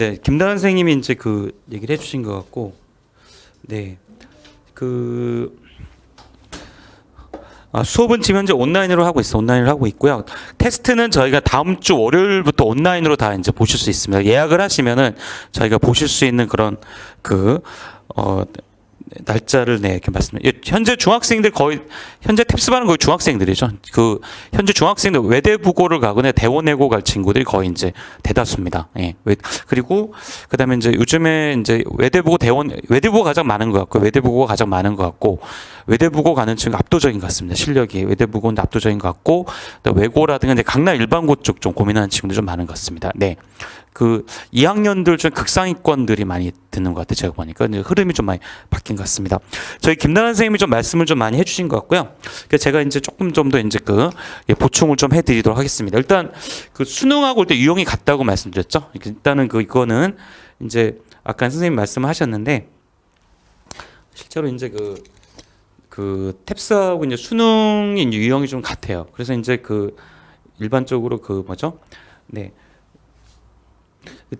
네, 김다은 선생님이 이제 그 얘기를 해주신 것 같고, 네, 그 수업은 지금 현재 온라인으로 하고 있어. 온라인으로 하고 있고요. 테스트는 저희가 다음 주 월요일부터 온라인으로 다 이제 보실 수 있습니다. 예약을 하시면은 저희가 보실 수 있는 그런 날짜를 네, 이렇게 말씀드립니다. 현재 중학생들 거의 현재 탭스반은 거의 중학생들이죠. 그 현재 중학생들 외대부고를 가거나 대원외고 갈 친구들이 거의 이제 대다수입니다. 예. 그리고 그다음에 이제 요즘에 이제 외대부고 가장 많은 것 같고 외대부고가 가장 많은 것 같고 외대부고 가는 친구 압도적인 것 같습니다. 실력이 외대부고는 압도적인 것 같고 외고라든가 이제 강남 일반고 쪽 좀 고민하는 친구들 좀 많은 것 같습니다. 네. 그 2학년들 중 극상위권들이 많이 듣는 것 같아요. 제가 보니까 이제 흐름이 좀 많이 바뀐 것 같습니다. 저희 김나란 선생님이 좀 말씀을 좀 많이 해주신 것 같고요. 그래서 제가 이제 조금 좀 더 이제 보충을 좀 해드리도록 하겠습니다. 일단 그 수능하고 올 때 유형이 같다고 말씀드렸죠. 일단은 이거는 이제 아까 선생님 말씀하셨는데 실제로 이제 그 탭스하고 이제 수능의 유형이 좀 같아요. 그래서 이제 일반적으로 네.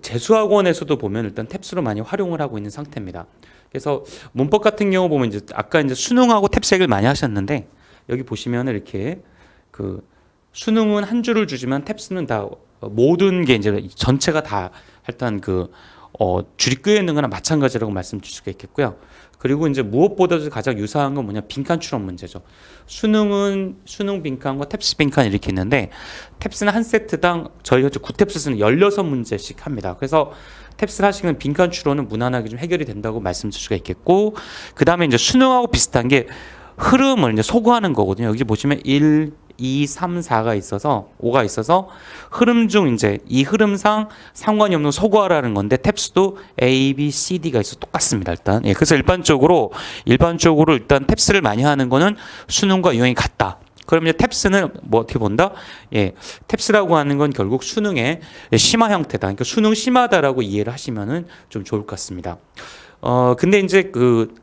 재수학원에서도 보면 일단 탭스로 많이 활용을 하고 있는 상태입니다. 그래서 문법 같은 경우 보면 이제 아까 이제 수능하고 탭스 얘기를 많이 하셨는데 여기 보시면 이렇게 수능은 한 줄을 주지만 탭스는 다 모든 게 이제 전체가 다 일단 줄이 끄여 있는 거나 마찬가지라고 말씀드릴 수가 있겠고요. 그리고 이제 무엇보다도 가장 유사한 건 뭐냐 빈칸 추론 문제죠. 수능은 수능 빈칸과 탭스 빈칸 이렇게 있는데 탭스는 한 세트당 저희가 9탭스는 16문제씩 합니다. 그래서 탭스를 하시면 빈칸 추론은 무난하게 좀 해결이 된다고 말씀드릴 수가 있겠고 그다음에 이제 수능하고 비슷한 게 흐름을 이제 소구하는 거거든요. 여기 보시면 1, 2, 3, 4가 있어서 5가 있어서 흐름 중 이제 이 흐름상 상관이 없는 소거하라는 건데 탭스도 A, B, C, D가 있어 똑같습니다. 일단 그래서 일반적으로 일단 탭스를 많이 하는 거는 수능과 유형이 같다. 그럼 이제 탭스는 뭐 어떻게 본다? 탭스라고 하는 건 결국 수능의 심화 형태다. 그러니까 수능 심화다라고 이해를 하시면은 좀 좋을 것 같습니다. 근데 이제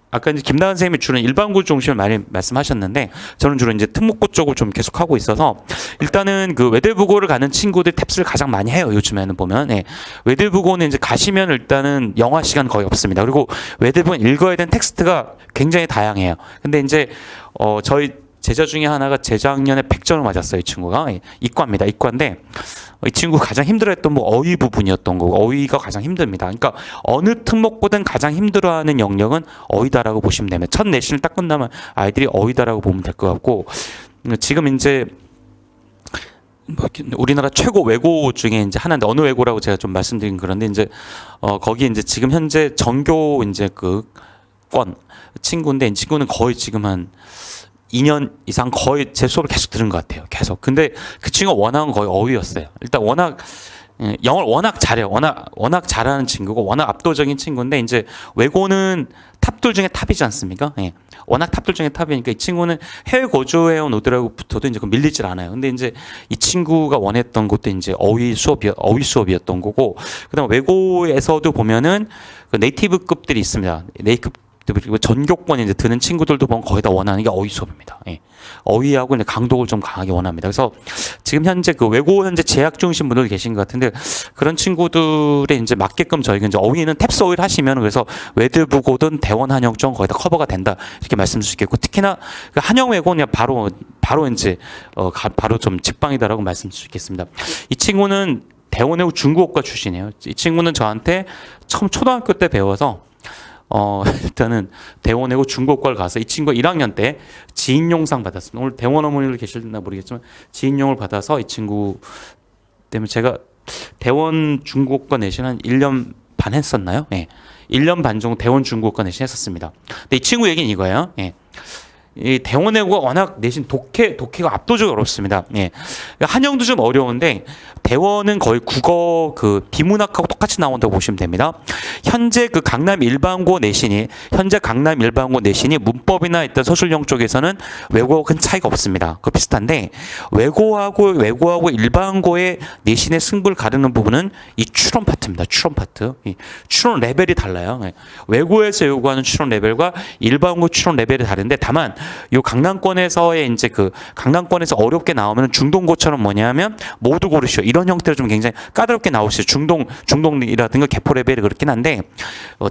아까 이제 김나은 선생님이 주로 일반고 중심을 많이 말씀하셨는데 저는 주로 이제 특목고 쪽을 좀 계속 하고 있어서 일단은 외대부고를 가는 친구들 탭스를 가장 많이 해요. 요즘에는 보면 외대부고는 이제 가시면 일단은 영어 시간 거의 없습니다. 그리고 외대부고는 읽어야 되는 텍스트가 굉장히 다양해요. 근데 이제 저희 제자 중에 하나가 재작년에 100점을 맞았어요. 이 친구가 이과입니다. 이과인데 이 친구 가장 힘들어했던 어휘 부분이었던 거고 어휘가 가장 힘듭니다. 그러니까 어느 특목고든 가장 힘들어하는 영역은 어휘다라고 보시면 되면 첫 내신을 딱 끝나면 아이들이 어휘다라고 보면 될 것 같고 지금 이제 우리나라 최고 외고 중에 이제 하나인데 어느 외고라고 제가 좀 말씀드린 그런데 이제 거기 이제 지금 현재 전교 이제 권 친구인데 이 친구는 거의 지금 한 2년 이상 거의 제 수업을 계속 들은 것 같아요. 계속. 근데 그 친구가 원하는 거의 어휘였어요. 일단 영어를 워낙 잘해요. 워낙 잘하는 친구고 워낙 압도적인 친구인데 이제 외고는 탑들 중에 탑이지 않습니까? 워낙 탑들 중에 탑이니까 이 친구는 해외 거주해온 오더라고부터도 이제 밀리질 않아요. 근데 이제 이 친구가 원했던 것도 이제 어휘 수업이었던 거고 그다음 외고에서도 보면은 네이티브급들이 있습니다. 그리고 전교권 이제 드는 친구들도 보면 거의 다 원하는 게 어휘 수업입니다. 어휘하고 이제 강독을 좀 강하게 원합니다. 그래서 지금 현재 외고 현재 재학 중이신 분들 계신 것 같은데 그런 친구들에 이제 맞게끔 저희가 이제 어휘는 탭스 어휘를 하시면 그래서 외대부고든 대원 한영정 거의 다 커버가 된다 이렇게 말씀드릴 수 있겠고 특히나 한영 외고는 바로 이제 바로 좀 직방이다라고 말씀드릴 수 있겠습니다. 이 친구는 대원외고 중국어과 출신이에요. 이 친구는 저한테 처음 초등학교 때 배워서 일단은 대원외고 중국어과를 가서 이 친구가 1학년 때 지인용상 받았습니다. 오늘 대원 어머니를 계실나 모르겠지만 지인용을 받아서 이 친구 때문에 제가 대원 중국어과 내신 한 1년 반 했었나요? 1년 반 정도 대원 중국어과 내신 했었습니다. 근데 이 친구 얘기는 이거예요. 이 대원외고가 워낙 내신 독해가 압도적으로 어렵습니다. 한영도 좀 어려운데 대원은 거의 국어 비문학하고 똑같이 나온다고 보시면 됩니다. 현재 강남 일반고 내신이 문법이나 일단 서술형 쪽에서는 외고하고 큰 차이가 없습니다. 그 비슷한데 외고하고 일반고의 내신의 승부를 가르는 부분은 이 추론 파트입니다. 추론 파트. 추론 레벨이 달라요. 외고에서 요구하는 추론 레벨과 일반고 추론 레벨이 다른데 다만 요 강남권에서의 이제 강남권에서 어렵게 나오면 중동고처럼 뭐냐면 모두 고르시오 이런 형태로 좀 굉장히 까다롭게 나오시죠. 중동이라든가 개포 레벨이 그렇긴 한데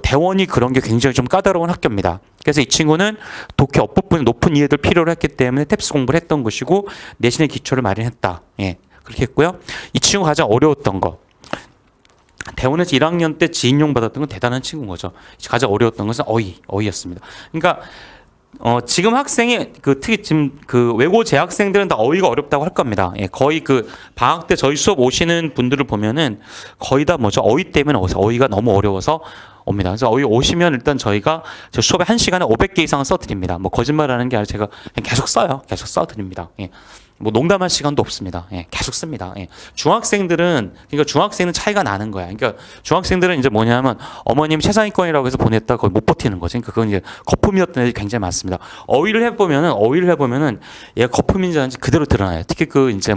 대원이 그런 게 굉장히 좀 까다로운 학교입니다. 그래서 이 친구는 독해 어법분이 높은 이해를 필요로 했기 때문에 탭스 공부를 했던 것이고 내신의 기초를 마련했다. 예, 그렇게 했고요. 이 친구 가장 어려웠던 거. 대원에서 1학년 때 지인용 받았던 건 대단한 친구인 거죠. 가장 어려웠던 것은 어휘였습니다. 그러니까 지금 학생이 특히 지금 외고 재학생들은 다 어휘가 어렵다고 할 겁니다. 예, 거의 방학 때 저희 수업 오시는 분들을 보면은 거의 다 어휘 때문에 어휘가 너무 어려워서 옵니다. 그래서 어휘 오시면 일단 저희가 저 수업에 1시간에 500개 이상은 써드립니다. 거짓말하는 게 아니라 제가 그냥 계속 써요. 계속 써드립니다. 예. 농담할 시간도 없습니다. 예, 계속 씁니다. 예. 그러니까 중학생은 차이가 나는 거야. 그러니까 중학생들은 이제 뭐냐면 어머님 최상위권이라고 해서 보냈다 거의 못 버티는 거지. 그러니까 그건 이제 거품이었던 애들이 굉장히 많습니다. 어휘를 해보면은 얘가 거품인지 아닌지 그대로 드러나요. 특히 이제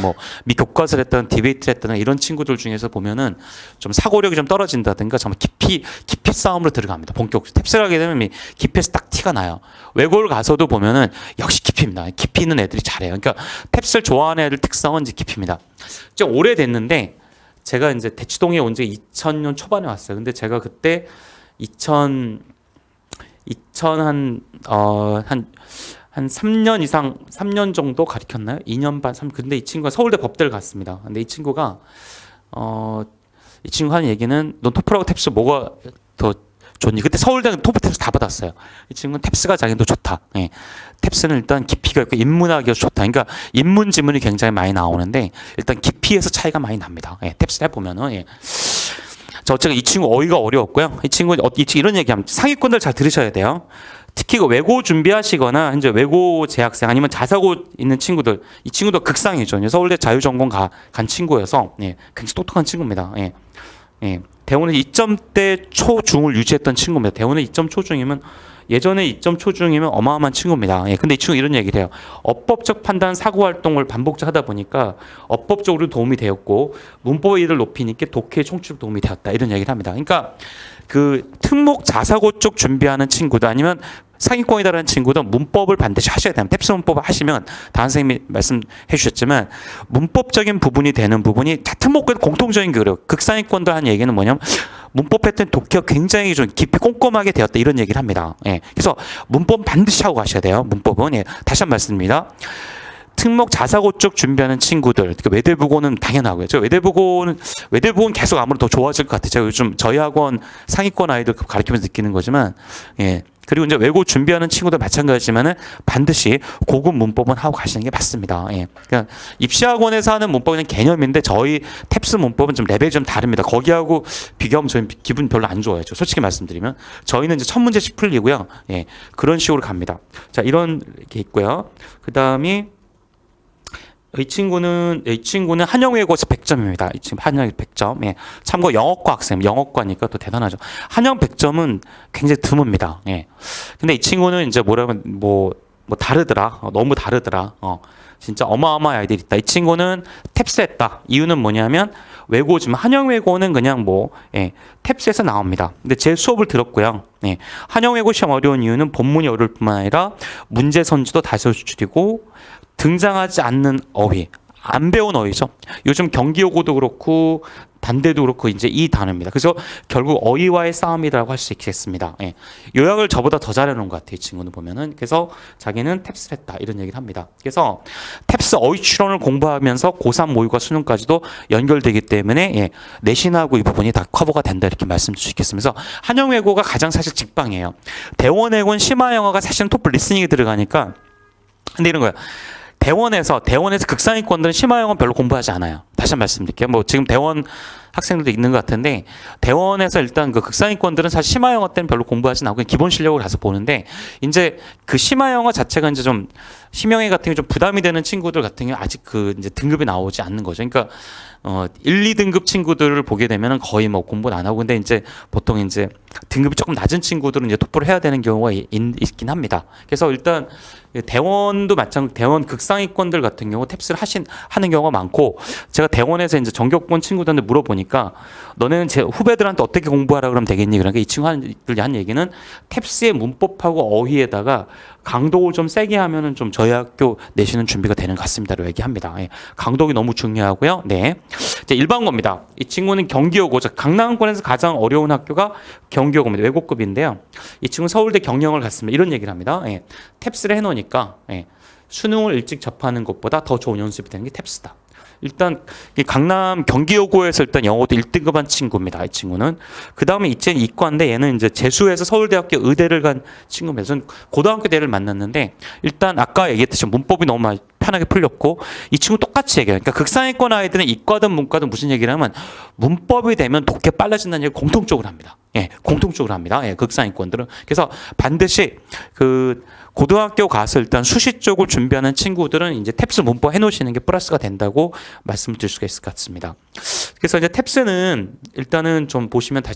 교과서를 했던 디베이트를 했던 이런 친구들 중에서 보면은 좀 사고력이 좀 떨어진다든가 정말 깊이 싸움으로 들어갑니다. 본격적으로 탭스를 하게 되면 깊이에서 딱 티가 나요. 외고를 가서도 보면은 역시 깊이입니다. 깊이 있는 애들이 잘해요. 그러니까 탭스를 좋아하는 애들 특성은 이제 깊이입니다. 좀 오래됐는데 제가 이제 대치동에 온 지 2000년 초반에 왔어요. 근데 제가 그때 2000 한 3년 이상 3년 정도 가르쳤나요? 2년 반 3. 근데 이 친구가 서울대 법대를 갔습니다. 근데 이 친구가 하는 얘기는 넌 토플하고 탭스 뭐가 더 좋니? 그때 서울대는 토플 탭스 다 받았어요. 이 친구는 탭스가 자기는 더 좋다. 예. 탭스는 일단 깊이가 있고 인문학이 좋다. 그러니까 인문 지문이 굉장히 많이 나오는데 일단 깊이에서 차이가 많이 납니다. 예. 탭스 해보면은. 예. 어쨌든 이 친구 어휘가 어려웠고요. 이 친구 이런 얘기하면 상위권들 잘 들으셔야 돼요. 특히 외고 준비하시거나 이제 외고 재학생 아니면 자사고 있는 친구들, 이 친구도 극상이죠. 서울대 자유전공 간 친구여서 예, 굉장히 똑똑한 친구입니다. 예. 예. 대원은 2점대 초중을 유지했던 친구입니다. 대원은 2점 초중이면 예전에 2점 초중이면 어마어마한 친구입니다. 예, 근데 이 친구 이런 얘기를 해요. 어법적 판단, 사고 활동을 반복적으로 하다 보니까 어법적으로 도움이 되었고 문법의 이해를 높이니까 독해의 총칙 도움이 되었다. 이런 얘기를 합니다. 그러니까 특목 자사고 쪽 준비하는 친구도 아니면 상위권이다라는 친구도 문법을 반드시 하셔야 됩니다. 탭스 문법을 하시면 다은 선생님이 말씀해 주셨지만 문법적인 부분이 되는 부분이 다 특목과도 공통적인 게 그래요. 극상위권도 한 얘기는 뭐냐면 문법 패턴 독해가 굉장히 좀 깊이 꼼꼼하게 되었다 이런 얘기를 합니다. 예. 그래서 문법 반드시 하고 가셔야 돼요. 문법은 예. 다시 한 번 말씀드립니다. 특목 자사고 쪽 준비하는 친구들, 그러니까 외대부고는 당연하고요. 외대부고는 계속 아무래도 더 좋아질 것 같아요. 제가 요즘 저희 학원 상위권 아이들 가르치면서 느끼는 거지만, 예. 그리고 이제 외고 준비하는 친구도 마찬가지지만은 반드시 고급 문법은 하고 가시는 게 맞습니다. 예. 그러니까 입시학원에서 하는 문법은 개념인데 저희 탭스 문법은 좀 레벨이 좀 다릅니다. 거기하고 비교하면 저희 기분 별로 안 좋아요. 솔직히 말씀드리면 저희는 이제 첫 문제씩 풀리고요. 예. 그런 식으로 갑니다. 자, 이런 게 있고요. 그다음이 이 친구는 한영외고에서 100점입니다. 이 친구 한영 100점. 예. 참고 영어과 학생, 영어과니까 또 대단하죠. 한영 100점은 굉장히 드뭅니다. 예. 근데 이 친구는 이제 다르더라. 너무 다르더라. 진짜 어마어마한 아이들이 있다. 이 친구는 탭스 했다. 이유는 뭐냐면 지금 한영외고는 그냥 탭스에서 나옵니다. 근데 제 수업을 들었고요. 예. 한영외고 시험 어려운 이유는 본문이 어려울 뿐만 아니라 문제 선지도 다소 줄이고 등장하지 않는 어휘, 안 배운 어휘죠. 요즘 경기요고도 그렇고 단대도 그렇고 이제 이 단어입니다. 그래서 결국 어휘와의 싸움이라고 할 수 있겠습니다. 예. 요약을 저보다 더 잘해놓은 것 같아요. 이 친구는 보면은. 그래서 자기는 탭스를 했다 이런 얘기를 합니다. 그래서 탭스 어휘 추론을 공부하면서 고3 모의고사 수능까지도 연결되기 때문에 예. 내신하고 이 부분이 다 커버가 된다 이렇게 말씀드릴 수 있겠습니다. 그래서 한영외고가 가장 사실 직방이에요. 대원외고는 심화영어가 사실은 토플 리스닝이 들어가니까 근데 이런 거예요. 대원에서 극상위권들은 심화영어 별로 공부하지 않아요. 다시 한 번 말씀드릴게요. 지금 대원 학생들도 있는 것 같은데 대원에서 일단 극상위권들은 사실 심화영어 때는 별로 공부하지 않고 기본 실력을 가서 보는데 이제 심화영어 자체가 이제 좀 심영애 같은 게 좀 부담이 되는 친구들 같은 경우 아직 이제 등급이 나오지 않는 거죠. 그러니까 1, 2등급 친구들을 보게 되면은 거의 공부는 안 하고 근데 이제 보통 이제 등급이 조금 낮은 친구들은 이제 토플을 해야 되는 경우가 있긴 합니다. 그래서 일단 대원도 마찬가지 대원 극상위권들 같은 경우 탭스를 하는 경우가 많고 제가 대원에서 이제 전교권 친구들한테 물어보니까 보니까 너네는 제 후배들한테 어떻게 공부하라 그러면 되겠니? 그러니까 이 친구들이 한 얘기는 탭스의 문법하고 어휘에다가 강독을 좀 세게 하면은 좀 저희 학교 내시는 준비가 되는 것 같습니다라고 얘기합니다. 예. 강독이 너무 중요하고요. 네. 이제 일반고입니다. 이 친구는 경기여고, 강남권에서 가장 어려운 학교가 경기여고입니다. 외고급인데요. 이 친구는 서울대 경영을 갔습니다. 이런 얘기를 합니다. 예. 탭스를 해놓으니까 수능을 일찍 접하는 것보다 더 좋은 연습이 되는 게 탭스다. 일단 강남 경기여고에서 일단 영어도 1등급한 친구입니다. 이 친구는. 그 다음에 이제는 이과인데 얘는 이제 재수해서 서울대학교 의대를 간 친구입니다. 저는 고등학교 때를 만났는데 일단 아까 얘기했듯이 문법이 너무 많이 편하게 풀렸고 이 친구 똑같이 얘기해요. 그러니까 극상위권 아이들은 이과든 문과든 무슨 얘기를 하면 문법이 되면 독해 빨라진다는 얘기를 공통적으로 합니다. 예, 공통적으로 합니다. 예, 극상위권들은. 그래서 반드시 그 고등학교 가서 일단 수시 쪽을 준비하는 친구들은 이제 탭스 문법 해놓으시는 게 플러스가 된다고 말씀드릴 수가 있을 것 같습니다. 그래서 이제 탭스는 일단은 좀 보시면 다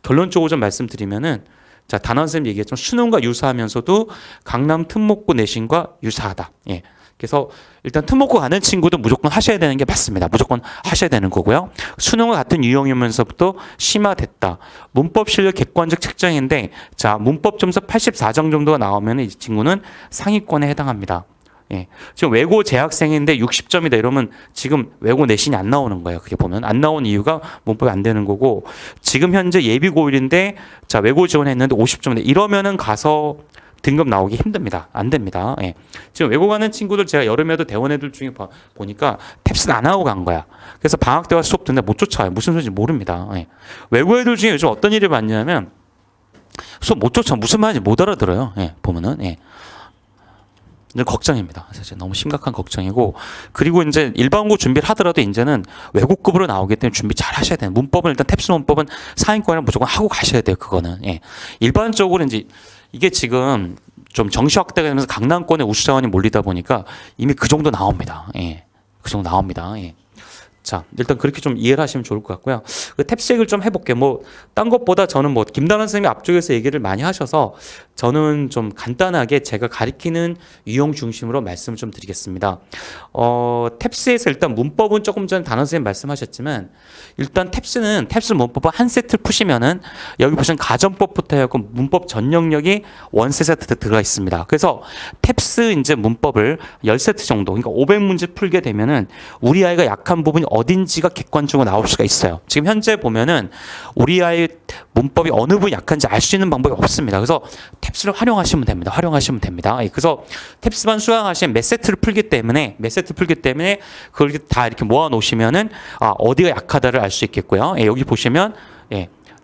결론적으로 좀 말씀드리면은 자, 단원 선생님 얘기했지만 수능과 유사하면서도 강남 특목고 내신과 유사하다. 예. 그래서 일단 특목고 가는 친구도 무조건 하셔야 되는 게 맞습니다. 무조건 하셔야 되는 거고요. 수능과 같은 유형이면서부터 심화됐다. 문법 실력 객관적 측정인데 자, 문법 점수 84점 정도가 나오면 이 친구는 상위권에 해당합니다. 예. 지금 외고 재학생인데 60점이다 이러면 지금 외고 내신이 안 나오는 거예요. 그게 보면 안 나온 이유가 문법이 안 되는 거고 지금 현재 예비 고1인데 자, 외고 지원했는데 50점인데 이러면은 가서 등급 나오기 힘듭니다. 안 됩니다. 예. 지금 외고 가는 친구들 제가 여름에도 대원 애들 중에 보니까 탭스는 안 하고 간 거야. 그래서 방학 때 와서 수업 듣는데 못 쫓아요. 무슨 소리인지 모릅니다. 예. 외고 애들 중에 요즘 어떤 일이 많냐면 수업 못 쫓아. 무슨 말인지 못 알아들어요. 예. 보면은. 예. 이제 걱정입니다. 사실 너무 심각한 걱정이고 그리고 이제 일반고 준비를 하더라도 이제는 외국급으로 나오기 때문에 준비 잘 하셔야 돼요. 문법은 일단 탭스 문법은 상위권을 무조건 하고 가셔야 돼요. 그거는. 예. 일반적으로 이제 이게 지금 좀 정시 확대가 되면서 강남권에 우수 자원이 몰리다 보니까 이미 그 정도 나옵니다. 예. 그 정도 나옵니다. 예. 자, 일단 그렇게 좀 이해를 하시면 좋을 것 같고요. 그 탭스 얘기를 좀 해볼게요. 뭐, 딴 것보다 저는 뭐, 김단원 선생님이 앞쪽에서 얘기를 많이 하셔서 저는 좀 간단하게 제가 가리키는 유형 중심으로 말씀을 좀 드리겠습니다. 탭스에서 일단 문법은 조금 전에 단원 선생님 말씀하셨지만 일단 탭스 문법은 한 세트를 푸시면은 여기 보시면 가정법부터 해갖고 문법 전 영역이 원세 세트 들어가 있습니다. 그래서 탭스 이제 문법을 10세트 정도, 그러니까 500문제 풀게 되면은 우리 아이가 약한 부분이 어딘지가 객관적으로 나올 수가 있어요. 지금 현재 보면은 우리 아이 문법이 어느 부분이 약한지 알 수 있는 방법이 없습니다. 그래서 탭스를 활용하시면 됩니다. 활용하시면 됩니다. 그래서 탭스만 수강하시면 몇 세트를 풀기 때문에 그걸 다 이렇게 모아 놓으시면은 어디가 약하다를 알 수 있겠고요. 여기 보시면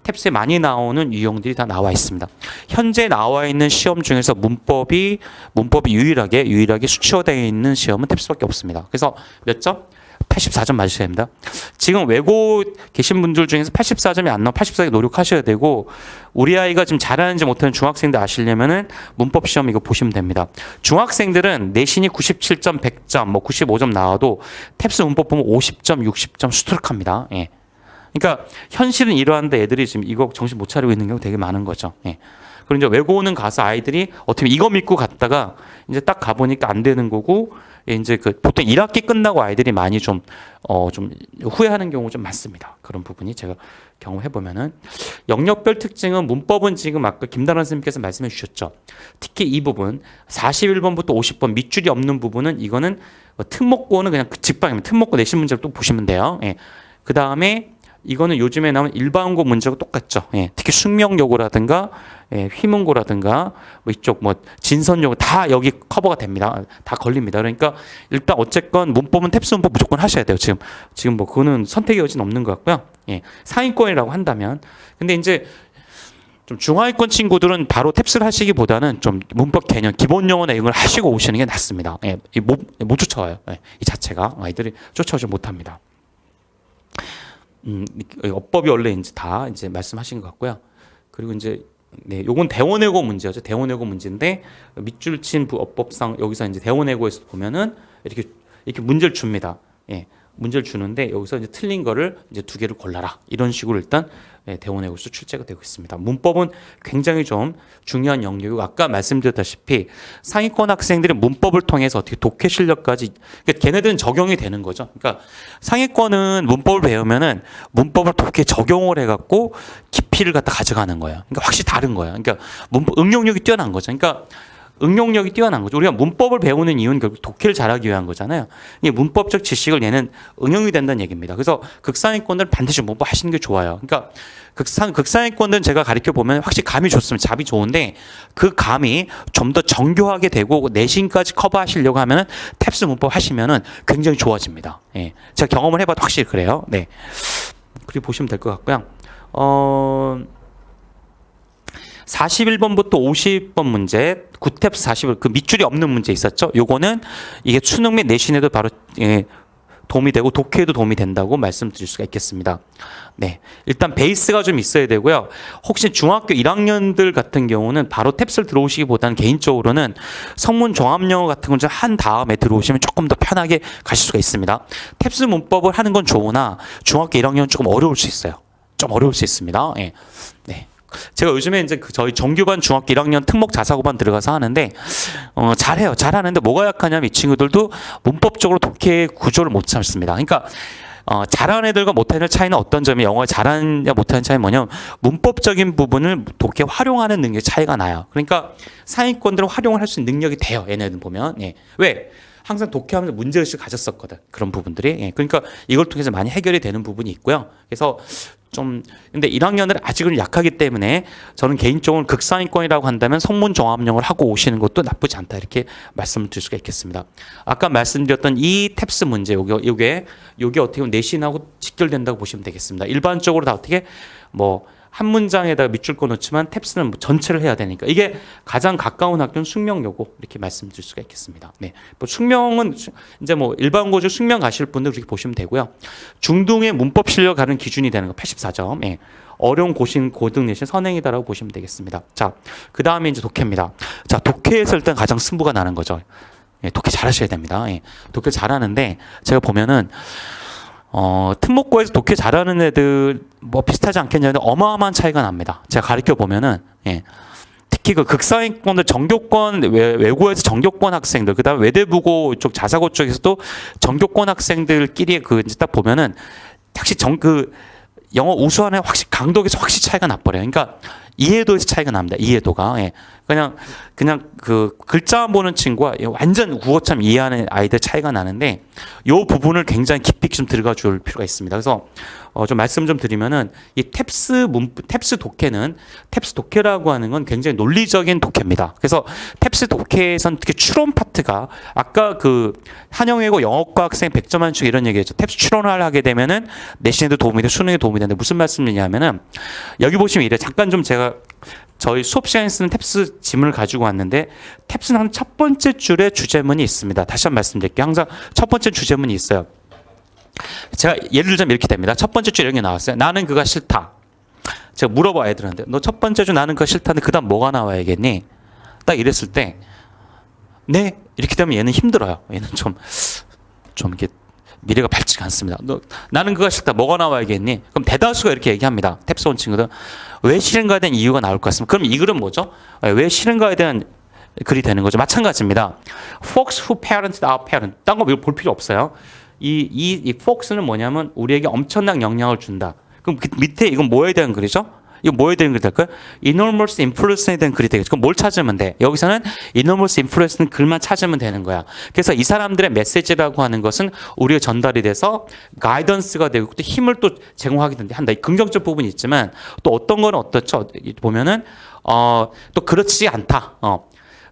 탭스에 많이 나오는 유형들이 다 나와 있습니다. 현재 나와 있는 시험 중에서 문법이 유일하게 수치화되어 있는 시험은 탭스밖에 없습니다. 그래서 몇 점? 84점 맞으셔야 됩니다. 지금 외고 계신 분들 중에서 84점이 안 나오면 84개 노력하셔야 되고 우리 아이가 지금 잘하는지 못하는 중학생들 아시려면은 문법 시험 이거 보시면 됩니다. 중학생들은 내신이 97점, 100점, 뭐 95점 나와도 탭스 문법 보면 50점, 60점 수두룩합니다. 예. 그러니까 현실은 이러한데 애들이 지금 이거 정신 못 차리고 있는 경우 되게 많은 거죠. 예. 그리고 이제 외고는 가서 아이들이 어떻게 이거 믿고 갔다가 이제 딱 가보니까 안 되는 거고 이제 그 보통 1학기 끝나고 아이들이 많이 좀 후회하는 경우가 좀 많습니다. 그런 부분이 제가 경험해 보면은 영역별 특징은 문법은 지금 아까 김단원 선생님께서 말씀해 주셨죠. 특히 이 부분 41번부터 50번 밑줄이 없는 부분은 이거는 특목고는 그냥 직방입니다. 특목고 내신 문제를 또 보시면 돼요. 예. 그 다음에 이거는 요즘에 나온 일반고 문제가 똑같죠. 예. 특히 숙명여고라든가 휘문고라든가 뭐 이쪽 뭐 진선여고 다 여기 커버가 됩니다. 다 걸립니다. 그러니까 일단 어쨌건 문법은 탭스 문법 무조건 하셔야 돼요. 지금 뭐 그거는 선택의 여지는 없는 것 같고요. 예. 상위권이라고 한다면 근데 이제 좀 중하위권 친구들은 바로 탭스를 하시기보다는 좀 문법 개념, 기본 용어나 이걸 하시고 오시는 게 낫습니다. 예. 못 쫓아와요. 예. 이 자체가 아이들이 쫓아오지 못합니다. 어법이 원래 이제 말씀하신 것 같고요. 그리고 이제 요건 대원외고 문제죠. 대원외고 문제인데 밑줄 친 어법상 여기서 이제 대원외고에서 보면은 이렇게 문제를 줍니다. 예. 문제를 주는데 여기서 이제 틀린 거를 이제 두 개를 골라라 이런 식으로 일단 대원외고에서 출제가 되고 있습니다. 문법은 굉장히 좀 중요한 영역이고 아까 말씀드렸다시피 상위권 학생들이 문법을 통해서 어떻게 독해 실력까지 그러니까 걔네들은 적용이 되는 거죠. 그러니까 상위권은 문법을 배우면은 문법을 독해 적용을 해갖고 깊이를 갖다 가져가는 거예요. 그러니까 확실히 다른 거예요. 그러니까 문법 응용력이 뛰어난 거죠. 그러니까 응용력이 뛰어난 거죠. 우리가 문법을 배우는 이유는 결국 독해를 잘하기 위한 거잖아요. 이 문법적 지식을 얘는 응용이 된다는 얘기입니다. 그래서 극상위권들은 반드시 문법 하시는 게 좋아요. 그러니까 극상위권들은 제가 가르쳐 보면 확실히 감이 좋습니다. 잡이 좋은데 그 감이 좀 더 정교하게 되고 내신까지 커버하시려고 하면은 탭스 문법 하시면은 굉장히 좋아집니다. 예. 제가 경험을 해봐도 확실히 그래요. 네. 그리고 보시면 될 것 같고요. 41번부터 50번 문제, 구탭스 41, 그 밑줄이 없는 문제 있었죠? 요거는 이게 수능 및 내신에도 바로 도움이 되고 독해에도 도움이 된다고 말씀드릴 수가 있겠습니다. 네, 일단 베이스가 좀 있어야 되고요. 혹시 중학교 1학년들 같은 경우는 바로 탭스를 들어오시기보다는 개인적으로는 성문 종합영어 같은 걸 좀 한 다음에 들어오시면 조금 더 편하게 가실 수가 있습니다. 탭스 문법을 하는 건 좋으나 중학교 1학년은 조금 어려울 수 있어요. 좀 어려울 수 있습니다. 예. 네. 제가 요즘에 이제 저희 정규반 중학교 1학년 특목 자사고반 들어가서 하는데 잘해요. 잘하는데 뭐가 약하냐면 이 친구들도 문법적으로 독해 구조를 못 잡습니다. 그러니까 잘하는 애들과 못하는 애들 차이는 어떤 점이 영어 잘하느냐 못하는 차이는 뭐냐면 문법적인 부분을 독해 활용하는 능력의 차이가 나요. 그러니까 상위권들은 활용을 할 수 있는 능력이 돼요. 얘네들 보면. 예. 왜? 항상 독해하면서 문제의식을 가졌었거든. 그런 부분들이. 예. 그러니까 이걸 통해서 많이 해결이 되는 부분이 있고요. 그래서 근데 1학년은 아직은 약하기 때문에 저는 개인적으로 극상위권이라고 한다면 성문 종합영어를 하고 오시는 것도 나쁘지 않다. 이렇게 말씀을 드릴 수가 있겠습니다. 아까 말씀드렸던 이 탭스 문제, 요게 어떻게 보면 내신하고 직결된다고 보시면 되겠습니다. 일반적으로 다 어떻게 한 문장에다가 밑줄 꺼놓지만 탭스는 전체를 해야 되니까 이게 가장 가까운 학교는 숙명여고 이렇게 말씀드릴 수가 있겠습니다. 네, 숙명은 이제 일반고죠 숙명 가실 분들 그렇게 보시면 되고요. 중등의 문법 실력 가는 기준이 되는 거 84점. 예. 어려운 고등 내신 선행이다라고 보시면 되겠습니다. 자, 그 다음에 이제 독해입니다. 자, 독해에서 일단 가장 승부가 나는 거죠. 예, 독해 잘하셔야 됩니다. 예, 독해 잘하는데 제가 보면은. 특목고에서 독해 잘하는 애들 비슷하지 않겠냐는데 어마어마한 차이가 납니다. 제가 가르쳐 보면은 예. 특히 그 극상위권들 정교권 외고에서 정교권 학생들 그다음에 외대부고 쪽 자사고 쪽에서도 정교권 학생들끼리 이제 딱 보면은 확실히 영어 우수한 애 확실히 강도에서 확실히 차이가 나버려요. 그러니까 이해도에서 차이가 납니다. 이해도가. 예. 그냥 그 글자만 보는 친구와 완전 국어처럼 이해하는 아이들 차이가 나는데 이 부분을 굉장히 깊이 좀 들어가 줄 필요가 있습니다. 그래서 좀 말씀 좀 드리면은 이 탭스 독해라고 하는 건 굉장히 논리적인 독해입니다. 그래서 탭스 독해에선 특히 추론 파트가 아까 그 한영외고 영어과 학생 100점 만점 이런 얘기했죠. 탭스 추론을 하게 되면은 내신에도 도움이 돼, 수능에 도움이 되는데 무슨 말씀이냐면은 여기 보시면 이래 잠깐 좀 제가 저희 수업 시간에 쓰는 탭스 지문을 가지고 왔는데 탭스는 한 첫 번째 줄에 주제문이 있습니다. 다시 한번 말씀드릴게요. 항상 첫 번째 주제문이 있어요. 제가 예를 들자면 이렇게 됩니다. 첫 번째 줄 이런 게 나왔어요. 나는 그가 싫다. 제가 물어봐 애들한테 너 첫 번째 줄 나는 그가 싫다는데 그 다음 뭐가 나와야겠니? 딱 이랬을 때 네? 이렇게 되면 얘는 힘들어요. 얘는 좀 이렇게 미래가 밝지가 않습니다. 나는 그가 싫다. 뭐가 나와야겠니? 그럼 대다수가 이렇게 얘기합니다. 탭스 온 친구들. 왜 싫은가에 대한 이유가 나올 것 같습니다. 그럼 이 글은 뭐죠? 왜 싫은가에 대한 글이 되는 거죠. 마찬가지입니다. Folks who parented our parents. 딴 거 볼 필요 없어요. 이 folks는 뭐냐면 우리에게 엄청난 영향을 준다. 그럼 그 밑에 이건 뭐에 대한 글이죠? 이거 뭐에 대한 글이 될까요? enormous influence에 대한 글이 되겠죠. 그럼 뭘 찾으면 돼? 여기서는 enormous influence는 글만 찾으면 되는 거야. 그래서 이 사람들의 메시지라고 하는 것은 우리가 전달이 돼서 가이던스가 되고 또 힘을 또 제공하게 한다. 긍정적 부분이 있지만 또 어떤 거는 어떻죠? 보면은 또 그렇지 않다.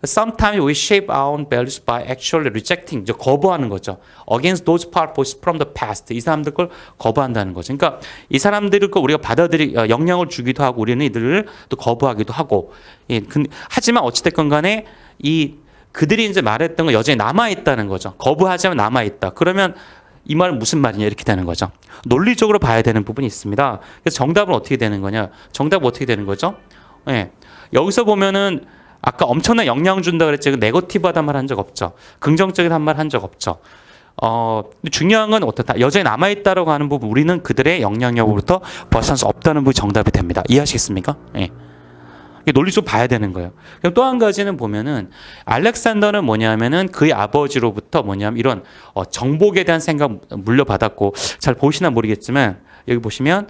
Sometimes we shape our own values by actually rejecting, 거부하는 거죠. Against those powerful from the past. 이 사람들 걸 거부한다는 거죠. 그러니까 이 사람들을 우리가 영향을 주기도 하고 우리는 이들을 또 거부하기도 하고. 예, 하지만 어찌됐건 간에 그들이 이제 말했던 건 여전히 남아있다는 거죠. 거부하지만 남아있다. 그러면 이 말은 무슨 말이냐 이렇게 되는 거죠. 논리적으로 봐야 되는 부분이 있습니다. 그래서 정답은 어떻게 되는 거냐? 정답은 어떻게 되는 거죠? 예, 여기서 보면은 아까 엄청난 영향 준다 그랬지. 네거티브하단 말 한 적 없죠. 긍정적인 한 말 한 적 없죠. 근데 중요한 건 어떻다. 여전히 남아있다라고 하는 부분, 우리는 그들의 영향력으로부터 벗어날 수 없다는 부분이 정답이 됩니다. 이해하시겠습니까? 예. 논리 좀 봐야 되는 거예요. 그럼 또 한 가지는 보면은 알렉산더는 뭐냐면은 그의 아버지로부터 뭐냐면 이런 정복에 대한 생각 물려받았고, 잘 보시나 모르겠지만 여기 보시면